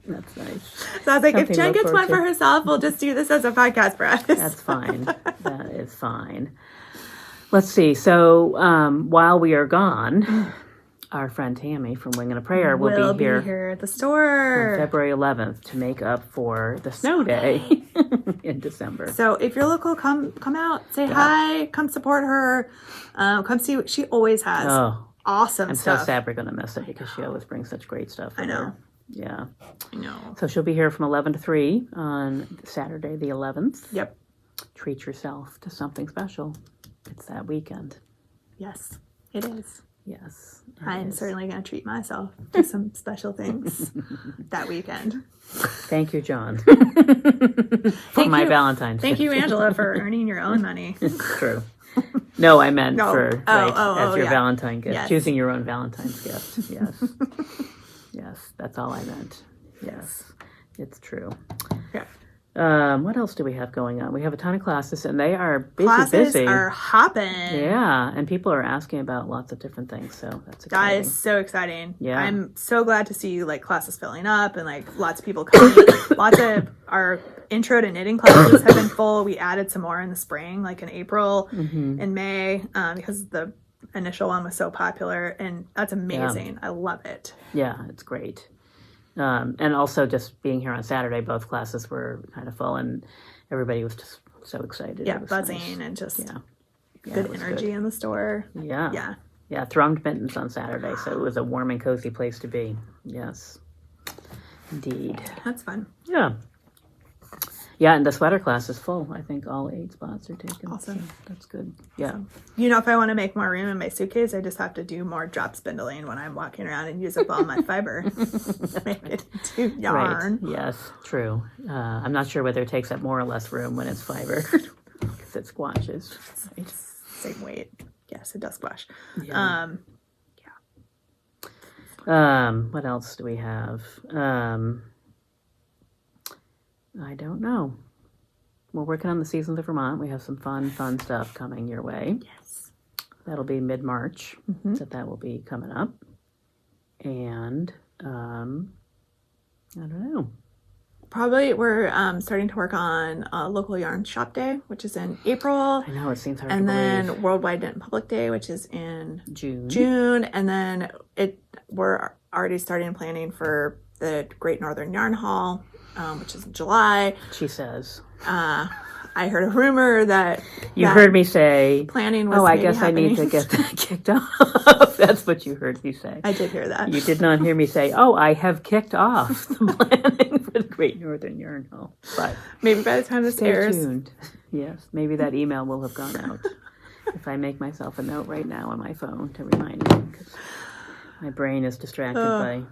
That's nice. So I was like, if Jen gets one for herself, we'll just do this as a podcast for us. That's fine. That is fine. Let's see. So while we are gone, our friend Tammy from Wing and a Prayer will be here at the store on February 11th to make up for the snow day in December. So if you're local, come out, say hi, come support her, come see what she always has. Awesome stuff. I'm so sad we're going to miss it because she always brings such great stuff. I know. Yeah. I know. So she'll be here from 11 to 3 on Saturday the 11th. Yep. Treat yourself to something special. It's that weekend. Yes, it is. Yes. I am certainly going to treat myself to some special things that weekend. Thank you, John. For my Valentine's Thank gift. you, Angela, for earning your own money. True. No, I meant for as your yeah. Valentine gift. Yes. Choosing your own Valentine's gift. Yes. Yes, that's all I meant. Yes. It's true. Yeah. What else do we have going on? We have a ton of classes, and they are busy. Classes are hopping. Yeah, and people are asking about lots of different things, so that's exciting. That is so exciting. Yeah. I'm so glad to see like classes filling up and like lots of people coming. Lots of our intro to knitting classes have been full. We added some more in the spring, like in April and May, because the initial one was so popular, and that's amazing. Yeah. I love it. Yeah, it's great. And also just being here on Saturday, both classes were kind of full and everybody was just so excited. Yeah, buzzing nice. And just good energy in the store. Yeah. Yeah. Yeah, thronged mittens on Saturday, so it was a warm and cozy place to be. Yes, indeed. That's fun. Yeah. Yeah, and the sweater class is full. I think all 8 spots are taken. Awesome. So that's good. Yeah. You know, if I want to make more room in my suitcase, I just have to do more drop spindling when I'm walking around and use up all my fiber. Make it into yarn. Right. Yes, true. I'm not sure whether it takes up more or less room when it's fiber. Because it squashes. Right. Same weight. Yes, it does squash. Yeah. What else do we have? I don't know. We're working on the Seasons of Vermont. We have some fun stuff coming your way. Yes. That'll be mid-March. So that will be coming up. And I don't know. Probably we're starting to work on Local Yarn Shop Day, which is in April. I know, it seems hard and to believe. then Worldwide Knit and Public Day, which is in June. And then we're already starting planning for the Great Northern Yarn Haul, which is in July. She says. I heard a rumor that you heard me say planning was I guess happening. I need to get that kicked off. That's what you heard me say. I did hear that. You did not hear me say, I have kicked off the planning for the Great Northern Yarn Haul. But maybe by the time this airs. Stay tuned. Yes, maybe that email will have gone out. If I make myself a note right now on my phone to remind me, because my brain is distracted by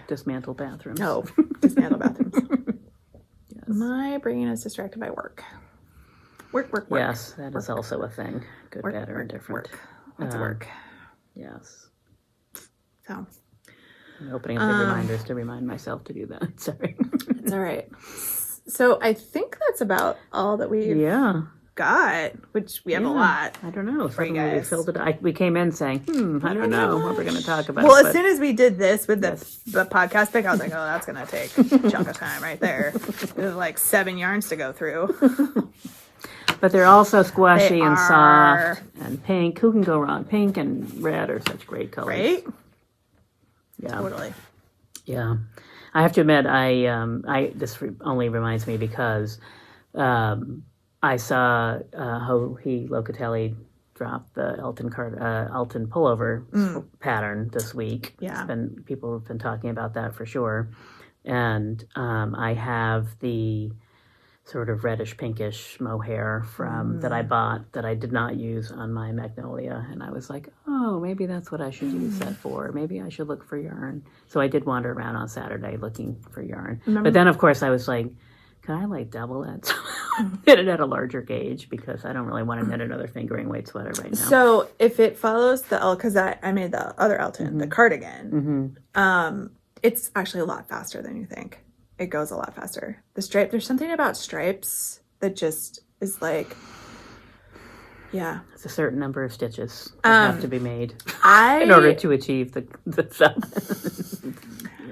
dismantled bathrooms. No, dismantled bathrooms. Yes. My brain is distracted by work. Work. Yes, that is also a thing. Good, bad, or indifferent. Lots of work. Yes. So. I'm opening up the reminders to remind myself to do that. Sorry. It's all right. So I think that's about all that we got, which we have a lot. I don't know. We filled it. We came in saying, I don't know what we're going to talk about. Well, as soon as we did this with the podcast pick, I was like, oh, that's going to take a chunk of time right there. There's like 7 yarns to go through. But they're also squashy and soft and pink. Who can go wrong? Pink and red are such great colors. Right? Yeah. Totally. Yeah. I have to admit, this only reminds me because I saw Johi Locatelli drop the Elton pullover pattern this week. Yeah. People have been talking about that for sure. And I have the sort of reddish pinkish mohair that I bought that I did not use on my magnolia, and I was like, maybe that's what I should use that for. Maybe I should look for yarn. So I did wander around on Saturday looking for yarn. But then of course I was like, Can I like double it? Knit it at a larger gauge because I don't really want to knit another fingering weight sweater right now. So if it follows the because I made the other Elton, the cardigan, it's actually a lot faster than you think. It goes a lot faster. The stripe, there's something about stripes that just is like, yeah. It's a certain number of stitches that have to be made in order to achieve the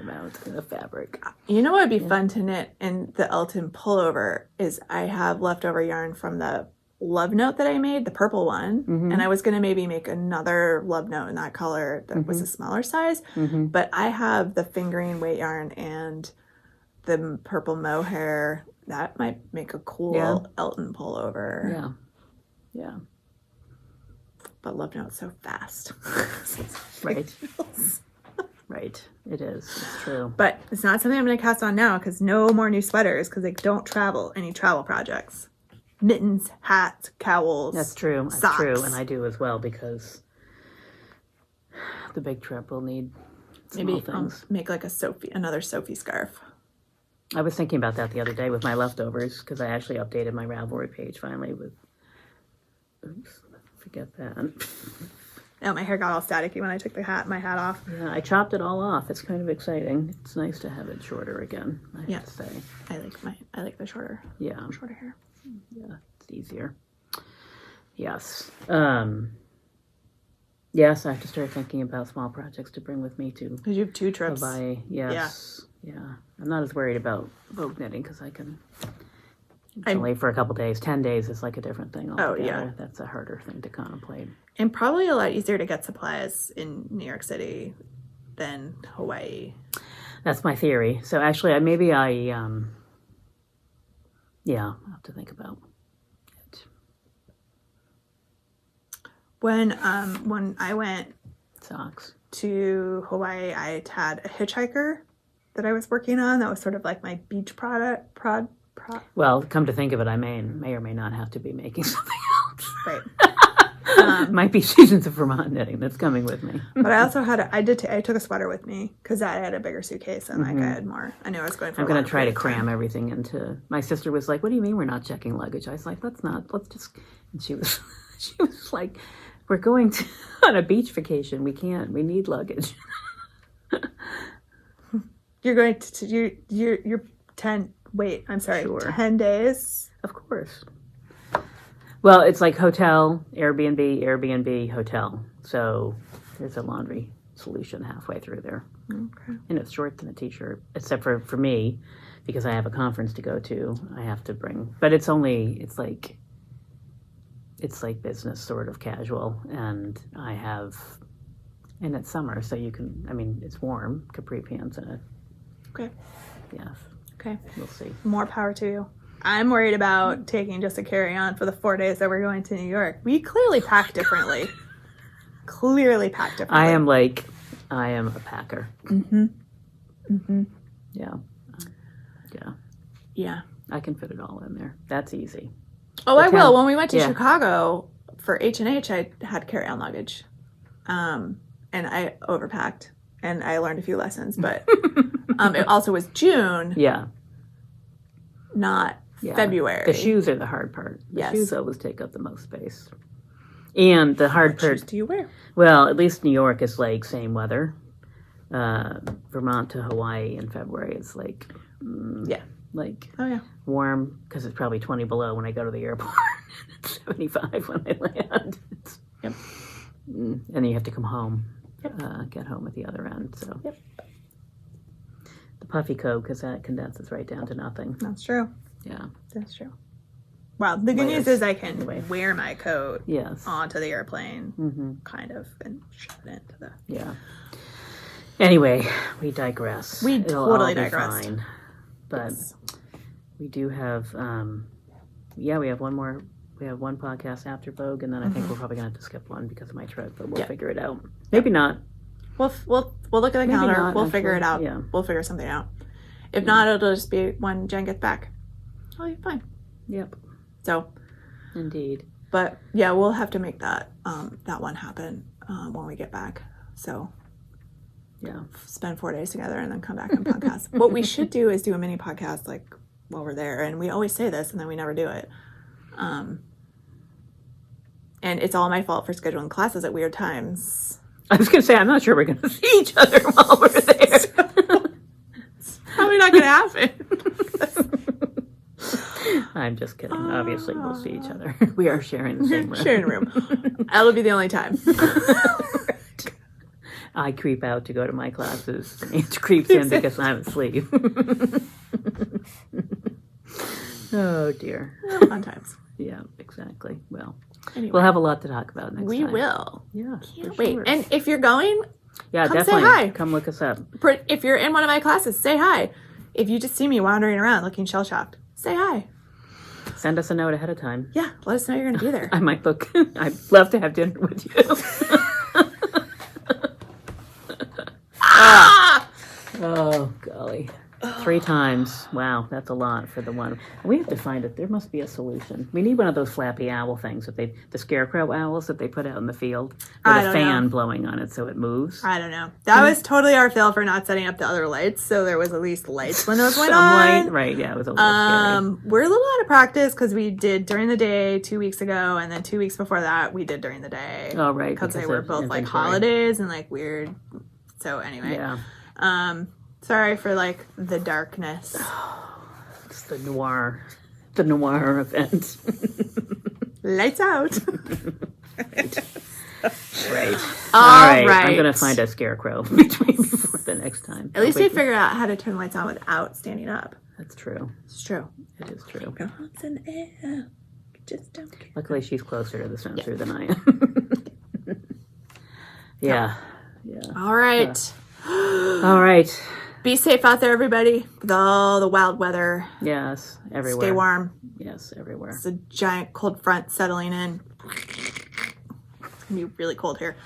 amount of fabric. You know what would be fun to knit in the Elton pullover is I have leftover yarn from the love note that I made, the purple one, and I was going to maybe make another love note in that color that was a smaller size, but I have the fingering weight yarn and the purple mohair. That might make a cool Elton pullover. Yeah. Yeah. But love note's so fast. Right. Right. It is. It's true. But it's not something I'm going to cast on now because no more new sweaters because I don't travel any travel projects. Mittens, hats, cowls. That's true. Socks. That's true. And I do as well because the big trip will need small things. Make like another Sophie scarf. I was thinking about that the other day with my leftovers because I actually updated my Ravelry page finally with. Oops, forget that. Oh, my hair got all staticky when I took my hat off. Yeah, I chopped it all off. It's kind of exciting. It's nice to have it shorter again, I have to say. I like the shorter hair. Yeah, it's easier. Yes. Yes, I have to start thinking about small projects to bring with me to Because you have 2 trips. Hawaii. Yes. Yeah. I'm not as worried about vogue knitting because I can only for a couple days. 10 days is like a different thing altogether. Oh, yeah. That's a harder thing to contemplate. And probably a lot easier to get supplies in New York City than Hawaii. That's my theory. So actually, I'll have to think about it. When I went Socks to Hawaii, I had a hitchhiker that I was working on. That was sort of like my beach product. Well, come to think of it, I may or may not have to be making something else. Right. Might be seasons of Vermont knitting that's coming with me. But I also had I took a sweater with me because I had a bigger suitcase and like I had more. I knew I was going for. I'm going to try to cram everything into. My sister was like, "What do you mean we're not checking luggage?" I was like, "Let's just." And she was like, "We're going on a beach vacation. We can't. We need luggage." You're going to you're 10. Wait, I'm sorry. Sure. 10 days. Of course. Well, it's like hotel, Airbnb, hotel. So there's a laundry solution halfway through there. Okay. And it's shorts and a t-shirt, except for me, because I have a conference to go to. I have to bring, but it's like business sort of casual, and it's summer, so you can. It's warm, capri pants and a. Okay. Yes. Okay. We'll see. More power to you. I'm worried about taking just a carry-on for the 4 days that we're going to New York. We clearly pack differently. I am a packer. Yeah. Yeah. I can fit it all in there. That's easy. Oh, I will. When we went to Chicago for H&H, I had carry-on luggage. And I overpacked. And I learned a few lessons. But it also was June. Yeah. Not February. The shoes are the hard part. Yes. Shoes always take up the most space. And the hard part... What shoes do you wear? Well, at least New York is like same weather. Vermont to Hawaii in February is like... warm, because it's probably 20 below when I go to the airport. It's 75 when I land. And then you have to come home. Get home at the other end. So the puffy coat, because that condenses right down to nothing. That's true. Yeah, that's true. Well, the good news is I can wear my coat onto the airplane, kind of, and shove it into the. Yeah. Anyway, we digress. We totally digress. Fine. But we do have, we have one more. We have one podcast after Vogue, and then I think we're probably going to have to skip one because of my trip, but we'll figure it out. Maybe not. We'll look at the calendar. We'll figure it out. Yeah. We'll figure something out. If not, it'll just be when Jen gets back. Oh, you're fine. Yep. So. Indeed. But yeah, we'll have to make that one happen when we get back. So. Yeah. Spend 4 days together and then come back and podcast. What we should do is do a mini podcast like while we're there. And we always say this and then we never do it. And it's all my fault for scheduling classes at weird times. I was going to say, I'm not sure we're going to see each other while we're there. It's probably not going to happen. I'm just kidding. Obviously, we'll see each other. We are sharing the same room. Sharing a room. That'll be the only time. I creep out to go to my classes. And Ange creeps in because I'm asleep. Oh, dear. Fun times. Yeah, exactly. Well, anyway, we'll have a lot to talk about next time. We will. Yeah. Wait, sure. and if you're going, yeah, come definitely. say hi. Come look us up. If you're in one of my classes, say hi. If you just see me wandering around looking shell-shocked, say hi. Send us a note ahead of time. Yeah, let us know you're going to be there. I might look. I'd love to have dinner with you. Oh, golly. 3 times. Wow, that's a lot for the one. We have to find it. There must be a solution. We need one of those flappy owl things the scarecrow owls that they put out in the field with a fan blowing on it so it moves. I don't know. That was totally our fail for not setting up the other lights, so there was at least lights when those went on. Light, right? Yeah, it was a little scary. We're a little out of practice because we did during the day 2 weeks ago, and then 2 weeks before that we did during the day. Oh, right, because they were both inventory. like holidays and like weird. So anyway, Yeah. Sorry for like the darkness. It's the noir event. Lights out. Right. All right. right. I'm going to find a scarecrow before the next time. At least we figured out how to turn lights on without standing up. That's true. It's true. It is true. God's in the air. Just don't care. Luckily, she's closer to the sensor than I am. Yeah. Yeah. All right. All right. Be safe out there, everybody, with all the wild weather. Yes, everywhere. Stay warm. Yes, everywhere. It's a giant cold front settling in. It's gonna be really cold here.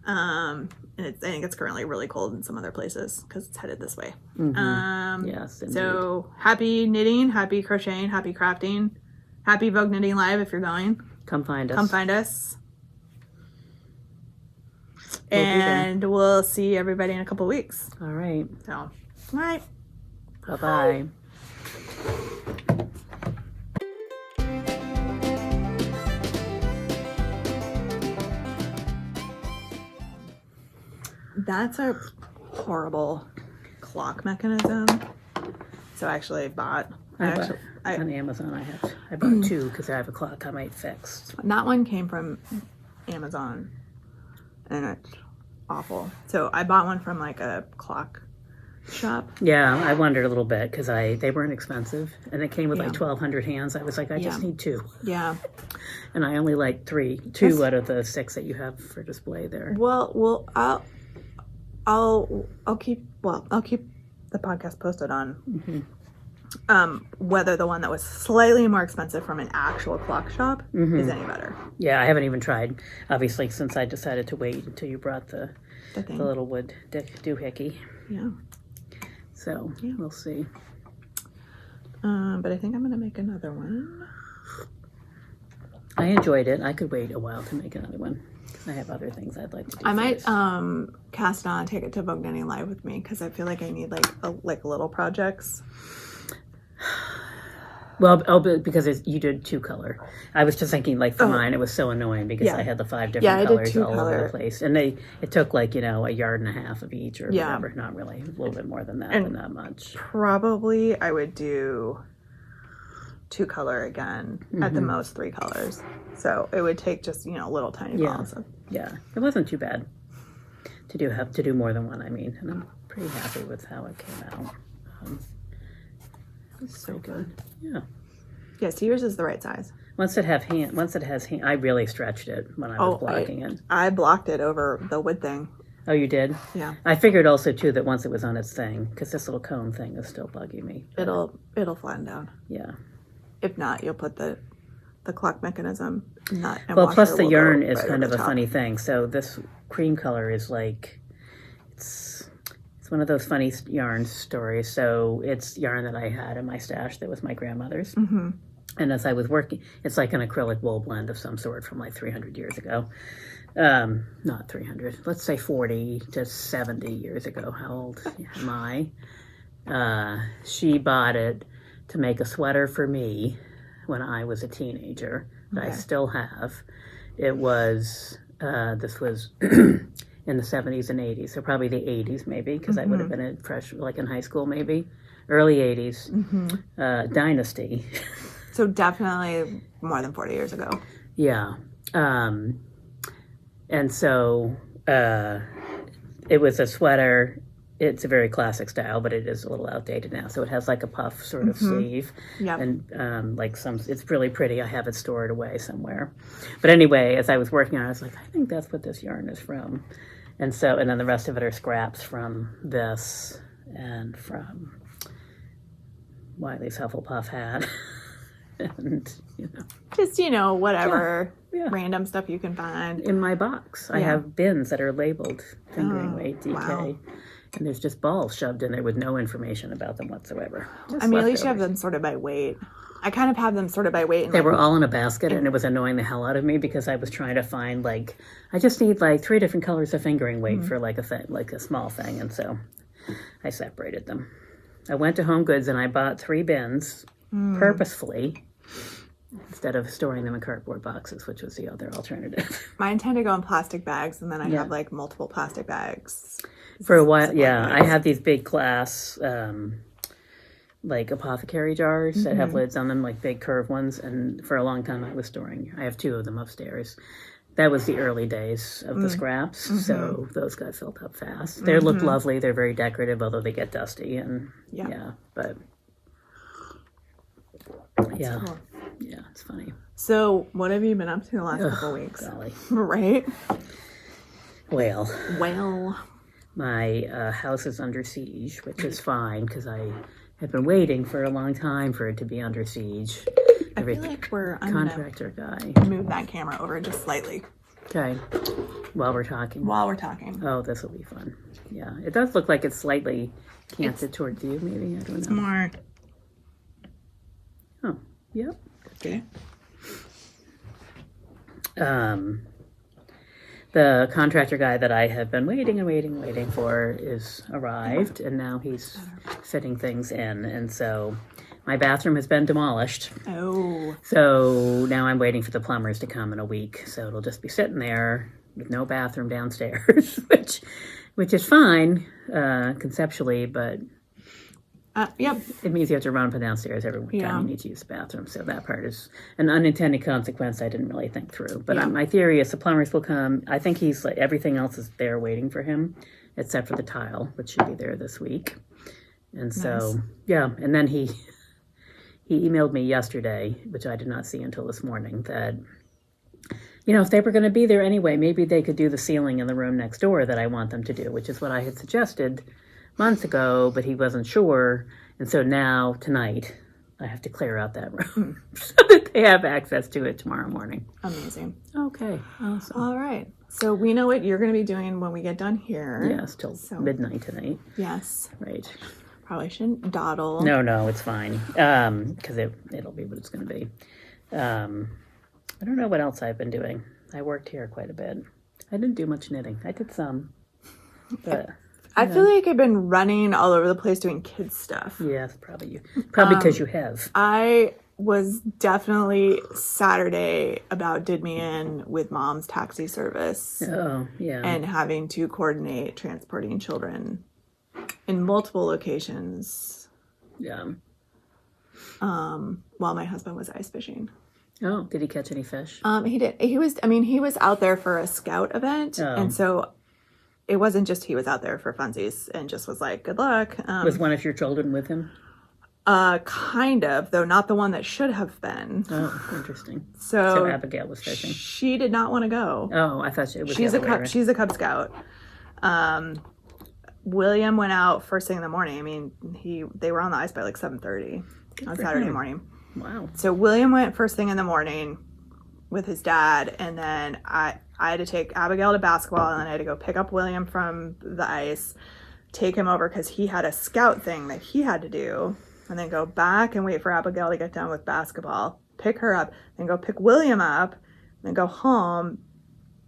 And I think it's currently really cold in some other places because it's headed this way. Mm-hmm. Yes, indeed. So happy knitting, happy crocheting, happy crafting, happy Vogue Knitting Live if you're going. Come find us. Come find us. And we'll see everybody in a couple weeks. All right. So, all right. Bye-bye. That's a horrible clock mechanism. So actually I bought on Amazon. I bought 2 because I have a clock I might fix. That one came from Amazon and it's awful. So I bought one from like a clock shop. Yeah, I wondered a little bit because they weren't expensive and it came with like 1,200 hands. I was like, I just need 2. Yeah. And I only like 2 out of the 6 that you have for display there. Well, I'll keep the podcast posted on whether the one that was slightly more expensive from an actual clock shop is any better. Yeah, I haven't even tried, obviously, since I decided to wait until you brought the little wood doohickey. Yeah. So, we'll see. But I think I'm going to make another one. I enjoyed it. I could wait a while to make another one. I have other things I'd like to do. I might cast it on and take it to Vogue Knitting Live with me because I feel like I need like little projects. Well, because you did 2 color. I was just thinking, like, for mine, it was so annoying because I had the 5 different colors all over the place. And it took, like, 1.5 yards of each or whatever. Not really. A little bit more than that, but not much. Probably I would do 2 color again, at the most 3 colors. So it would take just, little tiny balls. Yeah, it wasn't too bad to do more than one, I mean. And I'm pretty happy with how it came out. It's so good. Yeah. Yeah, so yours is the right size. Once it has hand, I really stretched it when I was blocking it. I blocked it over the wood thing. Oh, you did? Yeah. I figured also too that once it was on its thing, because this little cone thing is still bugging me. It'll flatten down. Yeah. If not, you'll put the clock mechanism nut. And well, plus the yarn is right kind of a top. funny thing. So this cream color is like it's one of those funny yarn stories. So it's yarn that I had in my stash that was my grandmother's. Mm-hmm. And as I was working, it's like an acrylic wool blend of some sort from like 300 years ago. Not 300, let's say 40 to 70 years ago. How old am I? She bought it to make a sweater for me when I was a teenager that I still have. It was, this was in the 70s and 80s, so probably the 80s maybe, because I would have been like in high school maybe, early 80s, Dynasty. So definitely more than 40 years ago. Yeah. And so it was a sweater. It's a very classic style, but it is a little outdated now. So it has like a puff sort of sleeve. Yep. And like it's really pretty. I have it stored away somewhere. But anyway, as I was working on it, I was like, I think that's what this yarn is from. And then the rest of it are scraps from this and from Wiley's Hufflepuff hat. And, just, whatever random stuff you can find. In my box, I have bins that are labeled fingering weight, DK. Wow. And there's just balls shoved in there with no information about them whatsoever. At least you have them sorted by weight. I kind of have them sorted by weight. They were all in a basket, and it was annoying the hell out of me because I was trying to find, I just need 3 different colors of fingering weight for a small thing. And so I separated them. I went to Home Goods and I bought 3 bins purposefully instead of storing them in cardboard boxes, which was the other alternative. Mine tend to go in plastic bags, and then I have multiple plastic bags. For a while, I have these big glass, apothecary jars that have lids on them, big curved ones. And for a long time, I have 2 of them upstairs. That was the early days of the scraps, so those got filled up fast. They look lovely. They're very decorative, although they get dusty. And but cool. Yeah, it's funny. So, what have you been up to the last couple weeks? Golly. Right? Well. My house is under siege, which is fine because I have been waiting for a long time for it to be under siege. I feel like I'm contractor guy. Move that camera over just slightly. Okay. While we're talking. Oh, this will be fun. Yeah, it does look like it's slightly canted towards you. Maybe I don't know. It's more. Oh, yep. Okay. The contractor guy that I have been waiting for is arrived, and now he's fitting things in. And so my bathroom has been demolished. Oh. So now I'm waiting for the plumbers to come in a week. So it'll just be sitting there with no bathroom downstairs, which is fine conceptually, but yep. It means you have to run up and downstairs every time you need to use the bathroom. So that part is an unintended consequence I didn't really think through. But my theory is the plumbers will come. I think he's everything else is there waiting for him, except for the tile, which should be there this week. And so, and then he emailed me yesterday, which I did not see until this morning, that, if they were going to be there anyway, maybe they could do the ceiling in the room next door that I want them to do, which is what I had suggested months ago, but he wasn't sure. And so now, tonight, I have to clear out that room so that they have access to it tomorrow morning. Amazing. Okay, awesome. All right. So we know what you're going to be doing when we get done here. Yes, till midnight tonight. Yes. Right. Probably shouldn't dawdle. No, it's fine. Because it'll be what it's going to be. I don't know what else I've been doing. I worked here quite a bit. I didn't do much knitting. I did some, but... I feel like I've been running all over the place doing kids stuff. Yes, probably you. Probably because you have. I was definitely Saturday did me in with Mom's taxi service. Oh, yeah. And having to coordinate transporting children in multiple locations. Yeah. While my husband was ice fishing. Oh, did he catch any fish? He did. He was out there for a scout event, and so it wasn't just he was out there for funsies and just was like, good luck. Was one of your children with him? Kind of, though not the one that should have been. Oh, interesting. So Abigail was fishing. She did not want to go. Oh, I thought it was She's a Cub Scout. William went out first thing in the morning. They were on the ice by 7:30 on Saturday morning. Wow. So William went first thing in the morning with his dad, and then I had to take Abigail to basketball, and then I had to go pick up William from the ice, take him over because he had a scout thing that he had to do, and then go back and wait for Abigail to get done with basketball, pick her up, then go pick William up, then go home,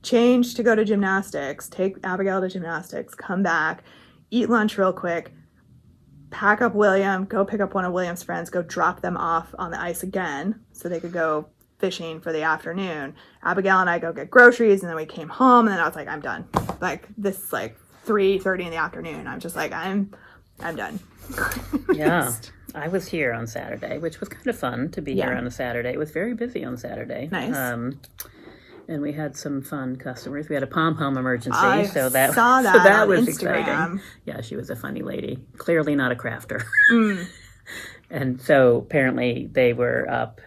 change to go to gymnastics, take Abigail to gymnastics, come back, eat lunch real quick, pack up William, go pick up one of William's friends, go drop them off on the ice again so they could go fishing for the afternoon. Abigail and I go get groceries, and then we came home, and then I was like, I'm done. Like, this is like 3:30 in the afternoon. I'm just like, I'm done. Yeah. I was here on Saturday, which was kind of fun to be here on a Saturday. It was very busy on Saturday. Nice. And we had some fun customers. We had a pom-pom emergency, saw that on was Instagram. exciting. Yeah, she was a funny lady. Clearly not a crafter. And so apparently they were up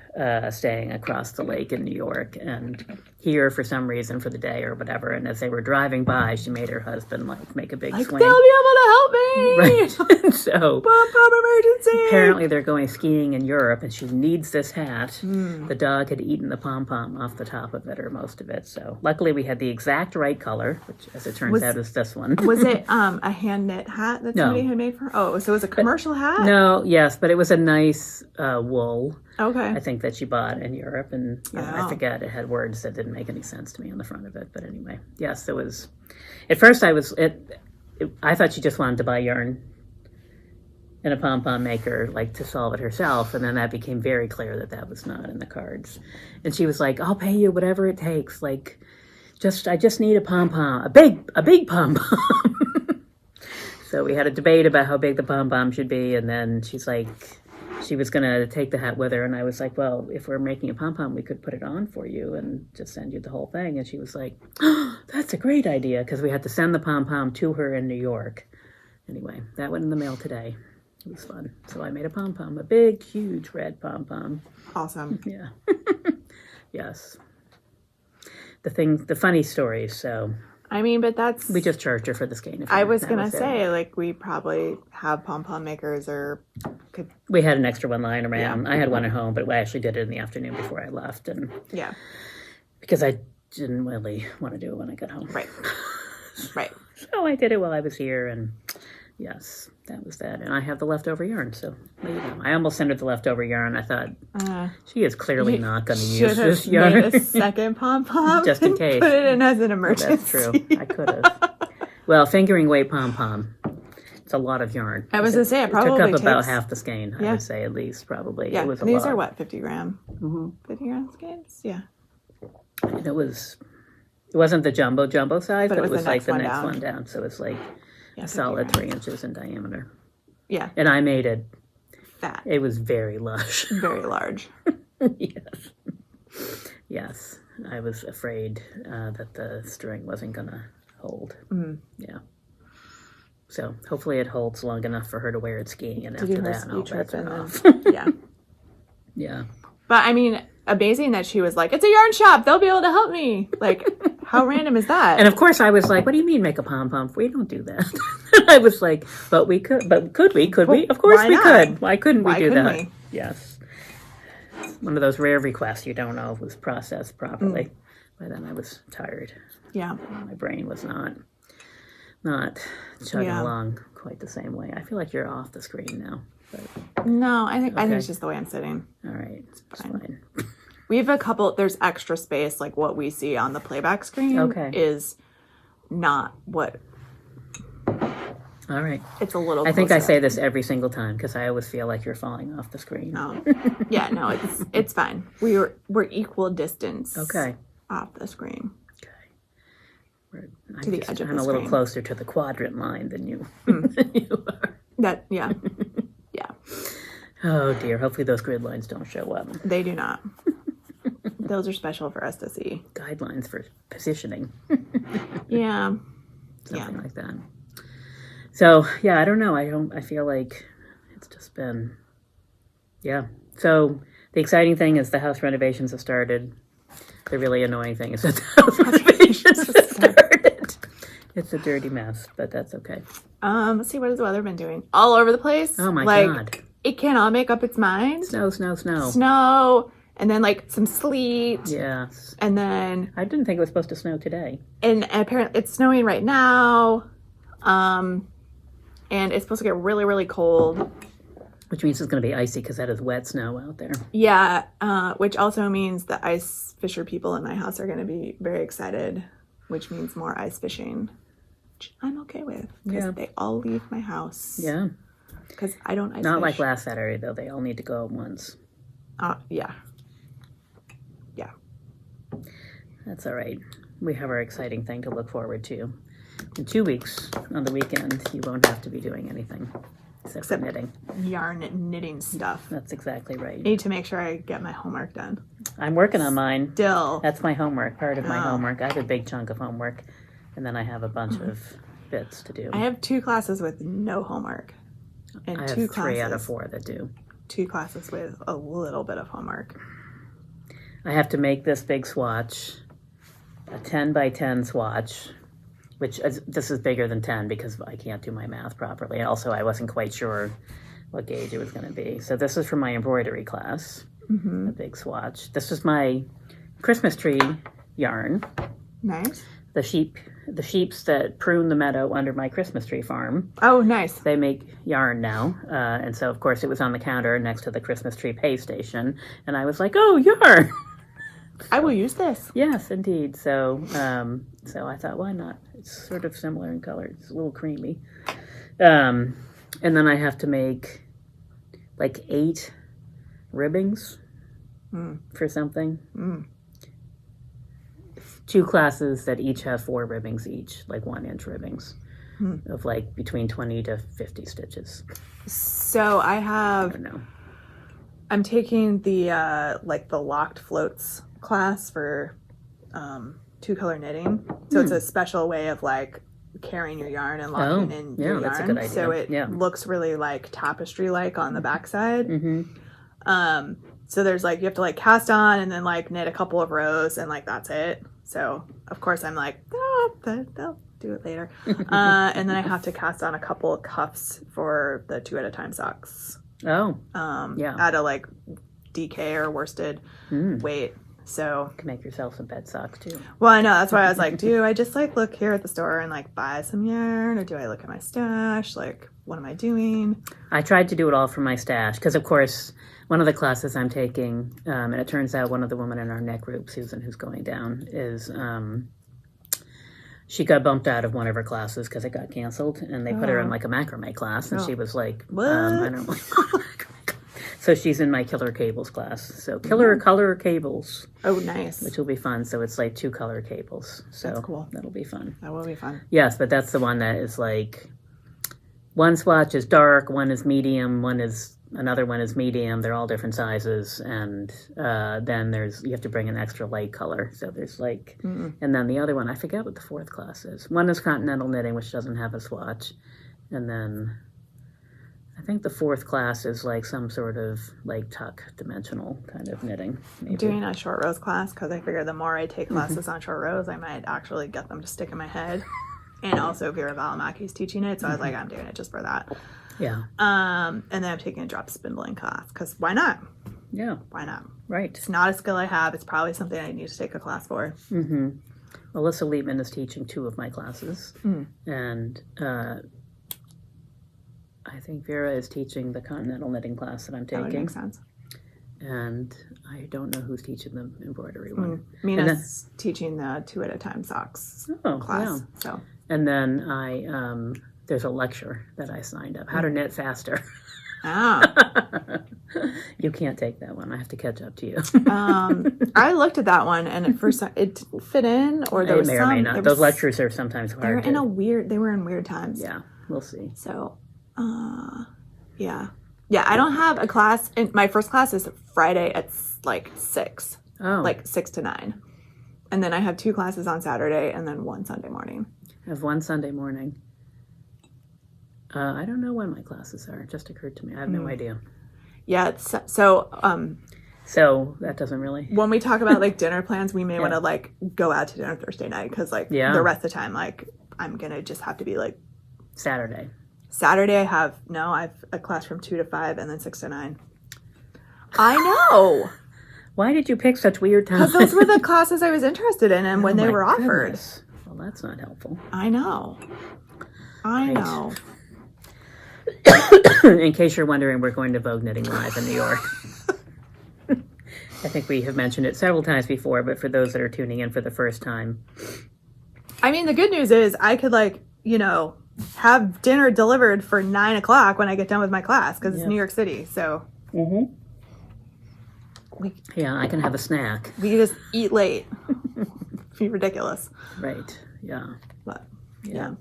staying across the lake in New York and here for some reason for the day or whatever. And as they were driving by, she made her husband make a big swing. They'll be able to help me. Right. So pom-pom emergency. Apparently they're going skiing in Europe and she needs this hat. The dog had eaten the pom-pom off the top of it or most of it. So luckily we had the exact right color, which as it turns out is this one. Was it a hand knit hat that somebody had made for her? Oh, so it was a commercial hat? No, yes, but it was a nice wool. Okay. I think that she bought in Europe, and I forget, it had words that didn't make any sense to me on the front of it. But anyway, yes, it was. At first, I thought she just wanted to buy yarn and a pom-pom maker, like to solve it herself, and then that became very clear that was not in the cards. And she was like, "I'll pay you whatever it takes. Like, I just need a pom-pom, a big pom-pom." So we had a debate about how big the pom-pom should be, and then she's like. She was going to take the hat with her, and I was like, well, if we're making a pom-pom, we could put it on for you and just send you the whole thing. And she was like, oh, that's a great idea, because we had to send the pom-pom to her in New York. Anyway, that went in the mail today. It was fun. So I made a pom-pom, a big, huge red pom-pom. Awesome. Yeah. Yes. The funny stories, so... I mean, but that's... We just charged her for the skein. I was going to say, like, we probably have pom-pom makers or could... We had an extra one lying around. Yeah. I had one at home, but I actually did it in the afternoon before I left. And yeah. Because I didn't really want to do it when I got home. Right. Right. So I did it while I was here, and yes, that was that. And I have the leftover yarn, so there you go. I almost sent her the leftover yarn. I thought, she is clearly not going to use this yarn. Made a second pom-pom just in case. Put it in as an emergency. That's true. I could have. Well, fingering weight pom-pom. It's a lot of yarn. I was going to say, it probably took up about half the skein, I would say, at least, probably. Yeah, it was a these lot. Are what, 50 gram? 50 gram skeins? Yeah. And it wasn't the jumbo size, but it was like the next one down. So it's like a solid 3 inches in diameter. Yeah. And I made it fat. It was very lush. Very large. Yes. Yes. I was afraid that the string wasn't going to hold. Yeah. So hopefully it holds long enough for her to wear it skiing, and after that, I'll bet it off. Yeah. Yeah. But I mean, amazing that she was like, "It's a yarn shop. They'll be able to help me." Like, how random is that? And of course, I was like, "What do you mean make a pom pom? We don't do that." I was like, "But we could. But could we? Could we? Of course we could. Why couldn't we do that?" Yes. One of those rare requests you don't know if it was processed properly. By then, I was tired. Yeah. My brain was not chugging along quite the same way. I feel like you're off the screen now. But, no, I think it's just the way I'm sitting. All right, it's fine. We have there's extra space, like what we see on the playback screen is not what. All right. It's a little I think I say this every single time because I always feel like you're falling off the screen. No. Yeah, no, it's fine. We're equal distance off the screen. To the edge of the screen. I'm a little closer to the quadrant line than you, than you are. Yeah. Oh dear, hopefully those grid lines don't show up. They do not. Those are special for us to see. Guidelines for positioning. Yeah. Something like that. So, I don't know. I feel like it's just been, So, the exciting thing is the house renovations have started. The really annoying thing is that the house renovations have started. It's a dirty mess, but that's okay. Let's see, what has the weather been doing? All over the place. Oh my God. It cannot make up its mind. Snow. Snow, and then some sleet. Yes. And then... I didn't think it was supposed to snow today. And apparently it's snowing right now. And it's supposed to get really, really cold. Which means it's going to be icy because that is wet snow out there. Yeah, which also means the ice fisher people in my house are going to be very excited, which means more ice fishing, which I'm okay with because they all leave my house. Yeah. because I don't ice Not fish. like last Saturday, though. They all need to go at once. Yeah. Yeah. That's all right. We have our exciting thing to look forward to. In 2 weeks, on the weekend, you won't have to be doing anything except for knitting. Yarn knitting stuff. That's exactly right. I need to make sure I get my homework done. I'm working on mine. Still. That's my homework, part of my homework. I have a big chunk of homework, and then I have a bunch of bits to do. I have 2 classes with no homework. And I have 2 3 classes, out of 4 that do. 2 classes with a little bit of homework. I have to make this big swatch, a 10 by 10 swatch, which this is bigger than 10 because I can't do my math properly. Also, I wasn't quite sure what gauge it was going to be. So this is for my embroidery class, a big swatch. This is my Christmas tree yarn. Nice. The sheeps that prune the meadow under my Christmas tree farm. Oh, nice. They make yarn now. And so, of course, it was on the counter next to the Christmas tree pay station. And I was like, oh, yarn! I will use this. Yes, indeed. So I thought, why not? It's sort of similar in color. It's a little creamy. And then I have to make like 8 ribbings for something. 2 classes that each have 4 ribbings each, like 1-inch ribbings of like between 20 to 50 stitches. So I don't know. I'm taking the like the locked floats class for 2-color knitting. So it's a special way of like carrying your yarn and locking in your yarn. That's a good idea. So it looks really like tapestry like on the backside. So there's like you have to like cast on and then like knit a couple of rows and like that's it. So of course I'm like, they'll do it later. And then I have to cast on a couple of cuffs for the 2 at a time socks. At a like DK or worsted weight. So you can make yourself some bed socks too. Well, I know, that's why I was like, do I just like look here at the store and like buy some yarn, or do I look at my stash? Like, what am I doing? I tried to do it all from my stash because, of course, one of the classes I'm taking, and it turns out one of the women in our knit group, Susan, who's going down, is she got bumped out of one of her classes because it got canceled, and they put her in like a macrame class, and she was like, what? I don't like So she's in my Killer Cables class. So color cables. Oh, nice. Which will be fun. So it's like 2 color cables. So that's cool. That'll be fun. That will be fun. Yes, but that's the one that is like, one swatch is dark, one is medium, another one is medium. They're all different sizes. And then you have to bring an extra light color. So there's like, and then the other one, I forget what the 4th class is. One is continental knitting, which doesn't have a swatch. And then I think the 4th class is like some sort of like tuck dimensional kind of knitting. Maybe. I'm doing a short rows class because I figure the more I take classes on short rows, I might actually get them to stick in my head. And also Vera Valamaki's teaching it, so I was like, I'm doing it just for that. Yeah. And then I'm taking a drop spindling class because why not? Yeah. Why not? Right. It's not a skill I have. It's probably something I need to take a class for. Alyssa Liebman is teaching 2 of my classes, and I think Vera is teaching the continental knitting class that I'm taking. That would make sense. And I don't know who's teaching the embroidery one. Mina's teaching the 2 at a time socks class. Yeah. So. And then there's a lecture that I signed up, How to Knit Faster. You can't take that one. I have to catch up to you. I looked at that one, and at first it didn't fit in, or there was may or may not. Those lectures are sometimes hard. They were in weird times. Yeah, we'll see. So, yeah. I don't have a class. My first class is Friday at like 6. Oh, like 6 to 9, and then I have 2 classes on Saturday, and then 1 Sunday morning. I have 1 Sunday morning. I don't know when my classes are. It just occurred to me. I have no idea. Yeah, it's so. So that doesn't really. When we talk about like dinner plans, we may want to like go out to dinner Thursday night because like the rest of the time, like I'm gonna just have to be like Saturday. I have a class from 2 to 5 and then 6 to 9. I know. Why did you pick such weird times? Because those were the classes I was interested in, and when they were offered. Goodness. Well, that's not helpful. I know. In case you're wondering, we're going to Vogue Knitting Live in New York. I think we have mentioned it several times before, but for those that are tuning in for the first time. I mean, the good news is I could have dinner delivered for 9 o'clock when I get done with my class because it's New York City. So I can have a snack. We can just eat late. Be ridiculous. Right. Yeah. But yeah.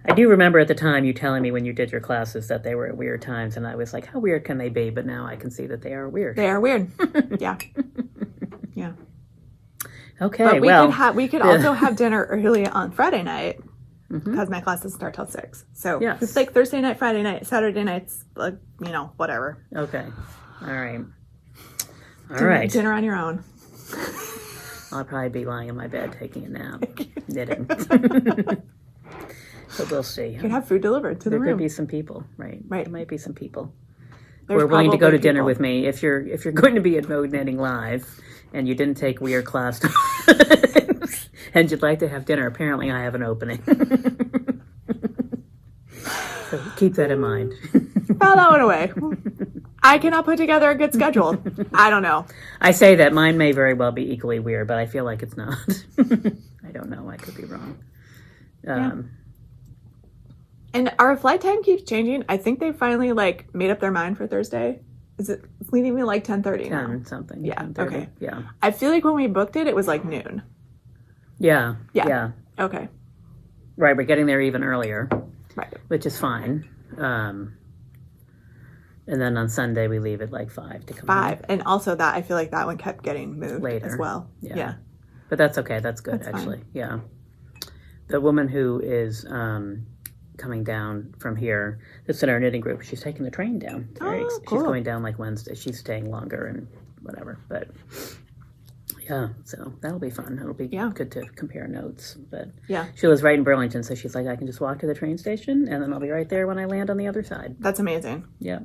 I do remember at the time you telling me when you did your classes that they were at weird times, and I was like, how weird can they be? But now I can see that they are weird. They are weird. Yeah. Yeah. Okay, but we could also have dinner early on Friday night because my class doesn't start till 6. So it's like Thursday night, Friday night, Saturday nights, like, whatever. Okay. All right. Dinner on your own. I'll probably be lying in my bed taking a nap, knitting. But we'll see. You can have food delivered to the room. There could be some people, right? Right. There might be some people who There's are willing to go to probably dinner people. with me. If you're going to be at Mode Knitting Live and you didn't take weird class and you'd like to have dinner, apparently I have an opening. So keep that in mind. File that one away. I cannot put together a good schedule. I don't know. I say that mine may very well be equally weird, but I feel like it's not. I don't know. I could be wrong. And our flight time keeps changing. I think they finally made up their mind for Thursday. It's leaving me 10:30 now. 10 something. Yeah. 10:30. Okay. Yeah. I feel like when we booked it, it was noon. Yeah. Yeah. Yeah. Okay. Right. We're getting there even earlier. Right. Which is fine. And then on Sunday we leave at 5 to come 5. home. And also that I feel like that one kept getting moved Later. as well. Yeah. But that's okay. That's good, actually. Fine. Yeah. The woman who is coming down from here, that's in our knitting group, she's taking the train down. Cool. She's going down Wednesday. She's staying longer and whatever. But yeah, so that'll be fun. It'll be good to compare notes. But she lives right in Burlington, so she's like, I can just walk to the train station and then I'll be right there when I land on the other side. That's amazing. Yeah.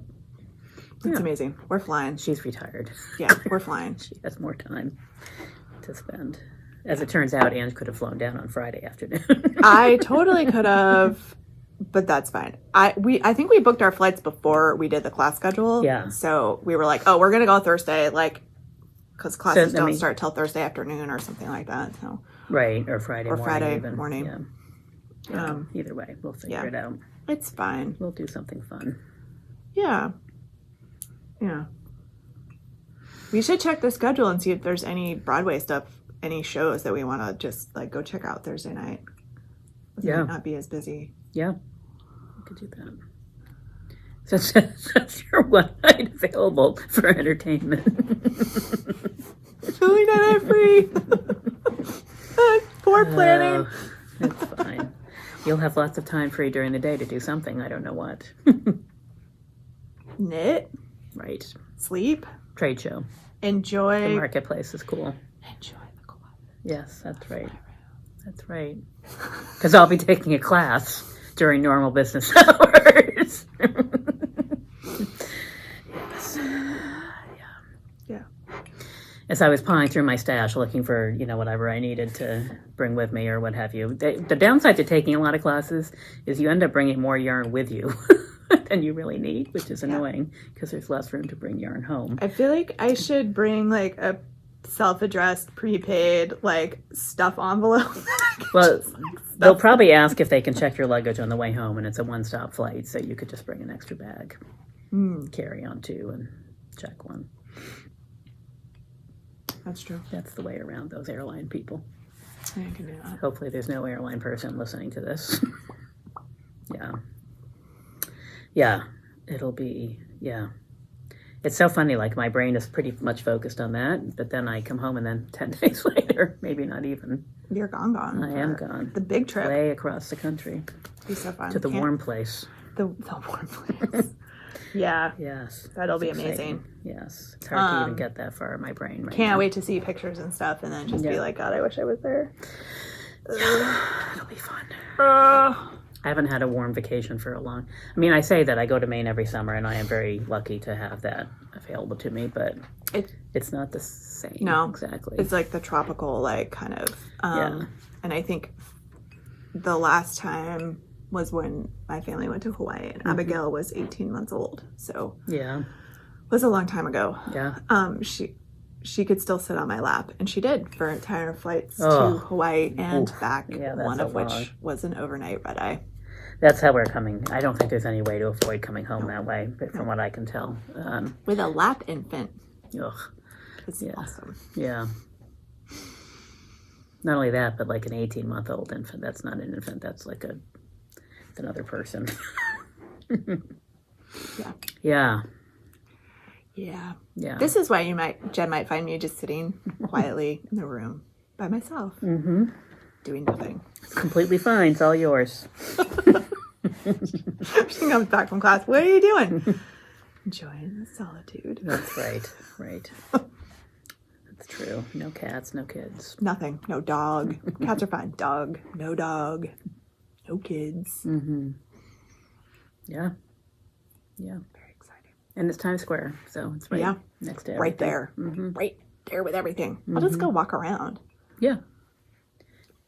That's amazing. We're flying. She's retired. Yeah, we're flying. She has more time to spend. As it turns out, Ange could have flown down on Friday afternoon. I totally could have, but that's fine. I think we booked our flights before we did the class schedule. Yeah. So we were like, oh, we're gonna go Thursday, because classes don't start till Thursday afternoon or something like that. So. Right, or Friday morning. Friday even. morning. Yeah. Either way, we'll figure it out. It's fine. We'll do something fun. Yeah. Yeah. We should check the schedule and see if there's any Broadway stuff, any shows that we want to just go check out Thursday night. It might not be as busy. Yeah. We could do that. So that's your one night available for entertainment. Only night I'm free. Poor planning. It's fine. You'll have lots of time free during the day to do something. I don't know what. Knit. Right. Sleep. Trade show. Enjoy. The marketplace is cool. Enjoy the closet. Yes, that's right. That's right. Because I'll be taking a class during normal business hours. Yes. Yeah. As I was pawing through my stash looking for, whatever I needed to bring with me or what have you. The downside to taking a lot of classes is you end up bringing more yarn with you than you really need, which is annoying because there's less room to bring yarn home. I feel like I should bring a self-addressed, prepaid, stuff envelope. Well, they'll probably ask if they can check your luggage on the way home, and it's a one-stop flight, so you could just bring an extra bag, carry on two, and check one. That's true. That's the way around those airline people. Yeah, I can do that. Hopefully there's no airline person listening to this. Yeah, it'll be, It's so funny, my brain is pretty much focused on that, but then I come home and then 10 days later, maybe not even. You're gone. I am gone. The big trip. Way across the country. Be so fun. To the warm place. The warm place. Yeah. Yes. That'll be amazing. Yes. It's hard to even get that far in my brain right Can't now. wait to see pictures and stuff and then just be like, God, I wish I was there. It'll be fun. I haven't had a warm vacation for a long... I say that I go to Maine every summer, and I am very lucky to have that available to me, but it's not the same. No. Exactly. It's the tropical, kind of... And I think the last time was when my family went to Hawaii, and Abigail was 18 months old, so... Yeah. It was a long time ago. Yeah. She could still sit on my lap, and she did for entire flights to Hawaii and back, one of which was an overnight red-eye. that's how we're coming. I don't think there's any way to avoid coming home that way, but from what I can tell. With a lap infant. Ugh. It's awesome. Yeah. Not only that, but like an 18-month-old infant. That's not an infant. That's like it's another person. Yeah. Yeah. Yeah. Yeah. This is why Jen might find me just sitting quietly in the room by myself. Mm-hmm. Doing nothing. It's completely fine. It's all yours. She comes back from class. What are you doing? Enjoying the solitude. That's right. Right. That's true. No cats, no kids. Nothing. No dog. Cats are fine. Dog. No dog. No kids. Mm-hmm. Yeah. Yeah. Very exciting. And it's Times Square, so it's right next to everything. Right there. Mm-hmm. Right there with everything. I'll just go walk around. Yeah.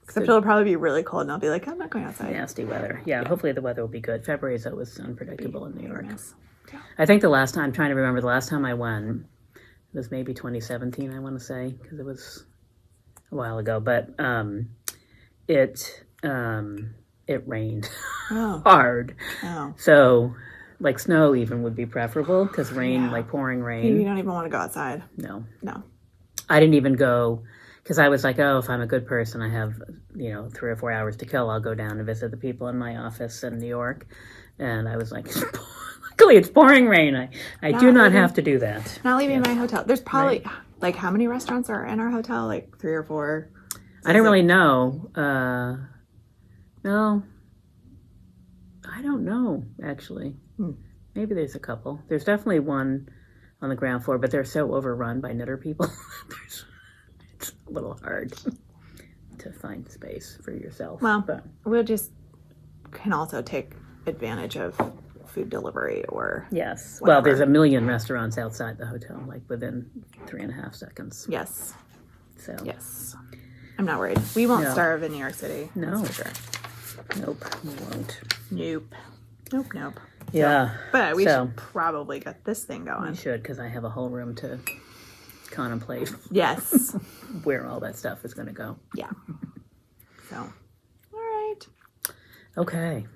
Except it'll probably be really cold and I'll be like, I'm not going outside. Nasty weather. Yeah, hopefully the weather will be good. February is always unpredictable in New York. Yeah. I think I'm trying to remember the last time I went, it was maybe 2017, I want to say, because it was a while ago, but it rained hard. Oh. So, like, snow even would be preferable, because rain, like pouring rain. You don't even want to go outside. No. I didn't even go, because I was like, oh, if I'm a good person, I have, 3 or 4 hours to kill, I'll go down and visit the people in my office in New York. And I was like, luckily it's pouring rain. I do not have to do that. Not leaving my hotel. There's probably, like, how many restaurants are in our hotel? Like 3 or 4? I don't really know. No. I don't know, actually. Maybe there's a couple. There's definitely one on the ground floor, but they're so overrun by knitter people. It's a little hard to find space for yourself. Well, we'll just can also take advantage of food delivery or yes. whatever. Well, there's a million restaurants outside the hotel, like within 3.5 seconds. Yes. So yes, I'm not worried. We won't starve in New York City. No, that's for sure. Nope, we won't. Nope. Yeah, so, but we should probably get this thing going. We should, because I have a whole room to contemplate. Yes, where all that stuff is going to go. Yeah. So, all right. Okay.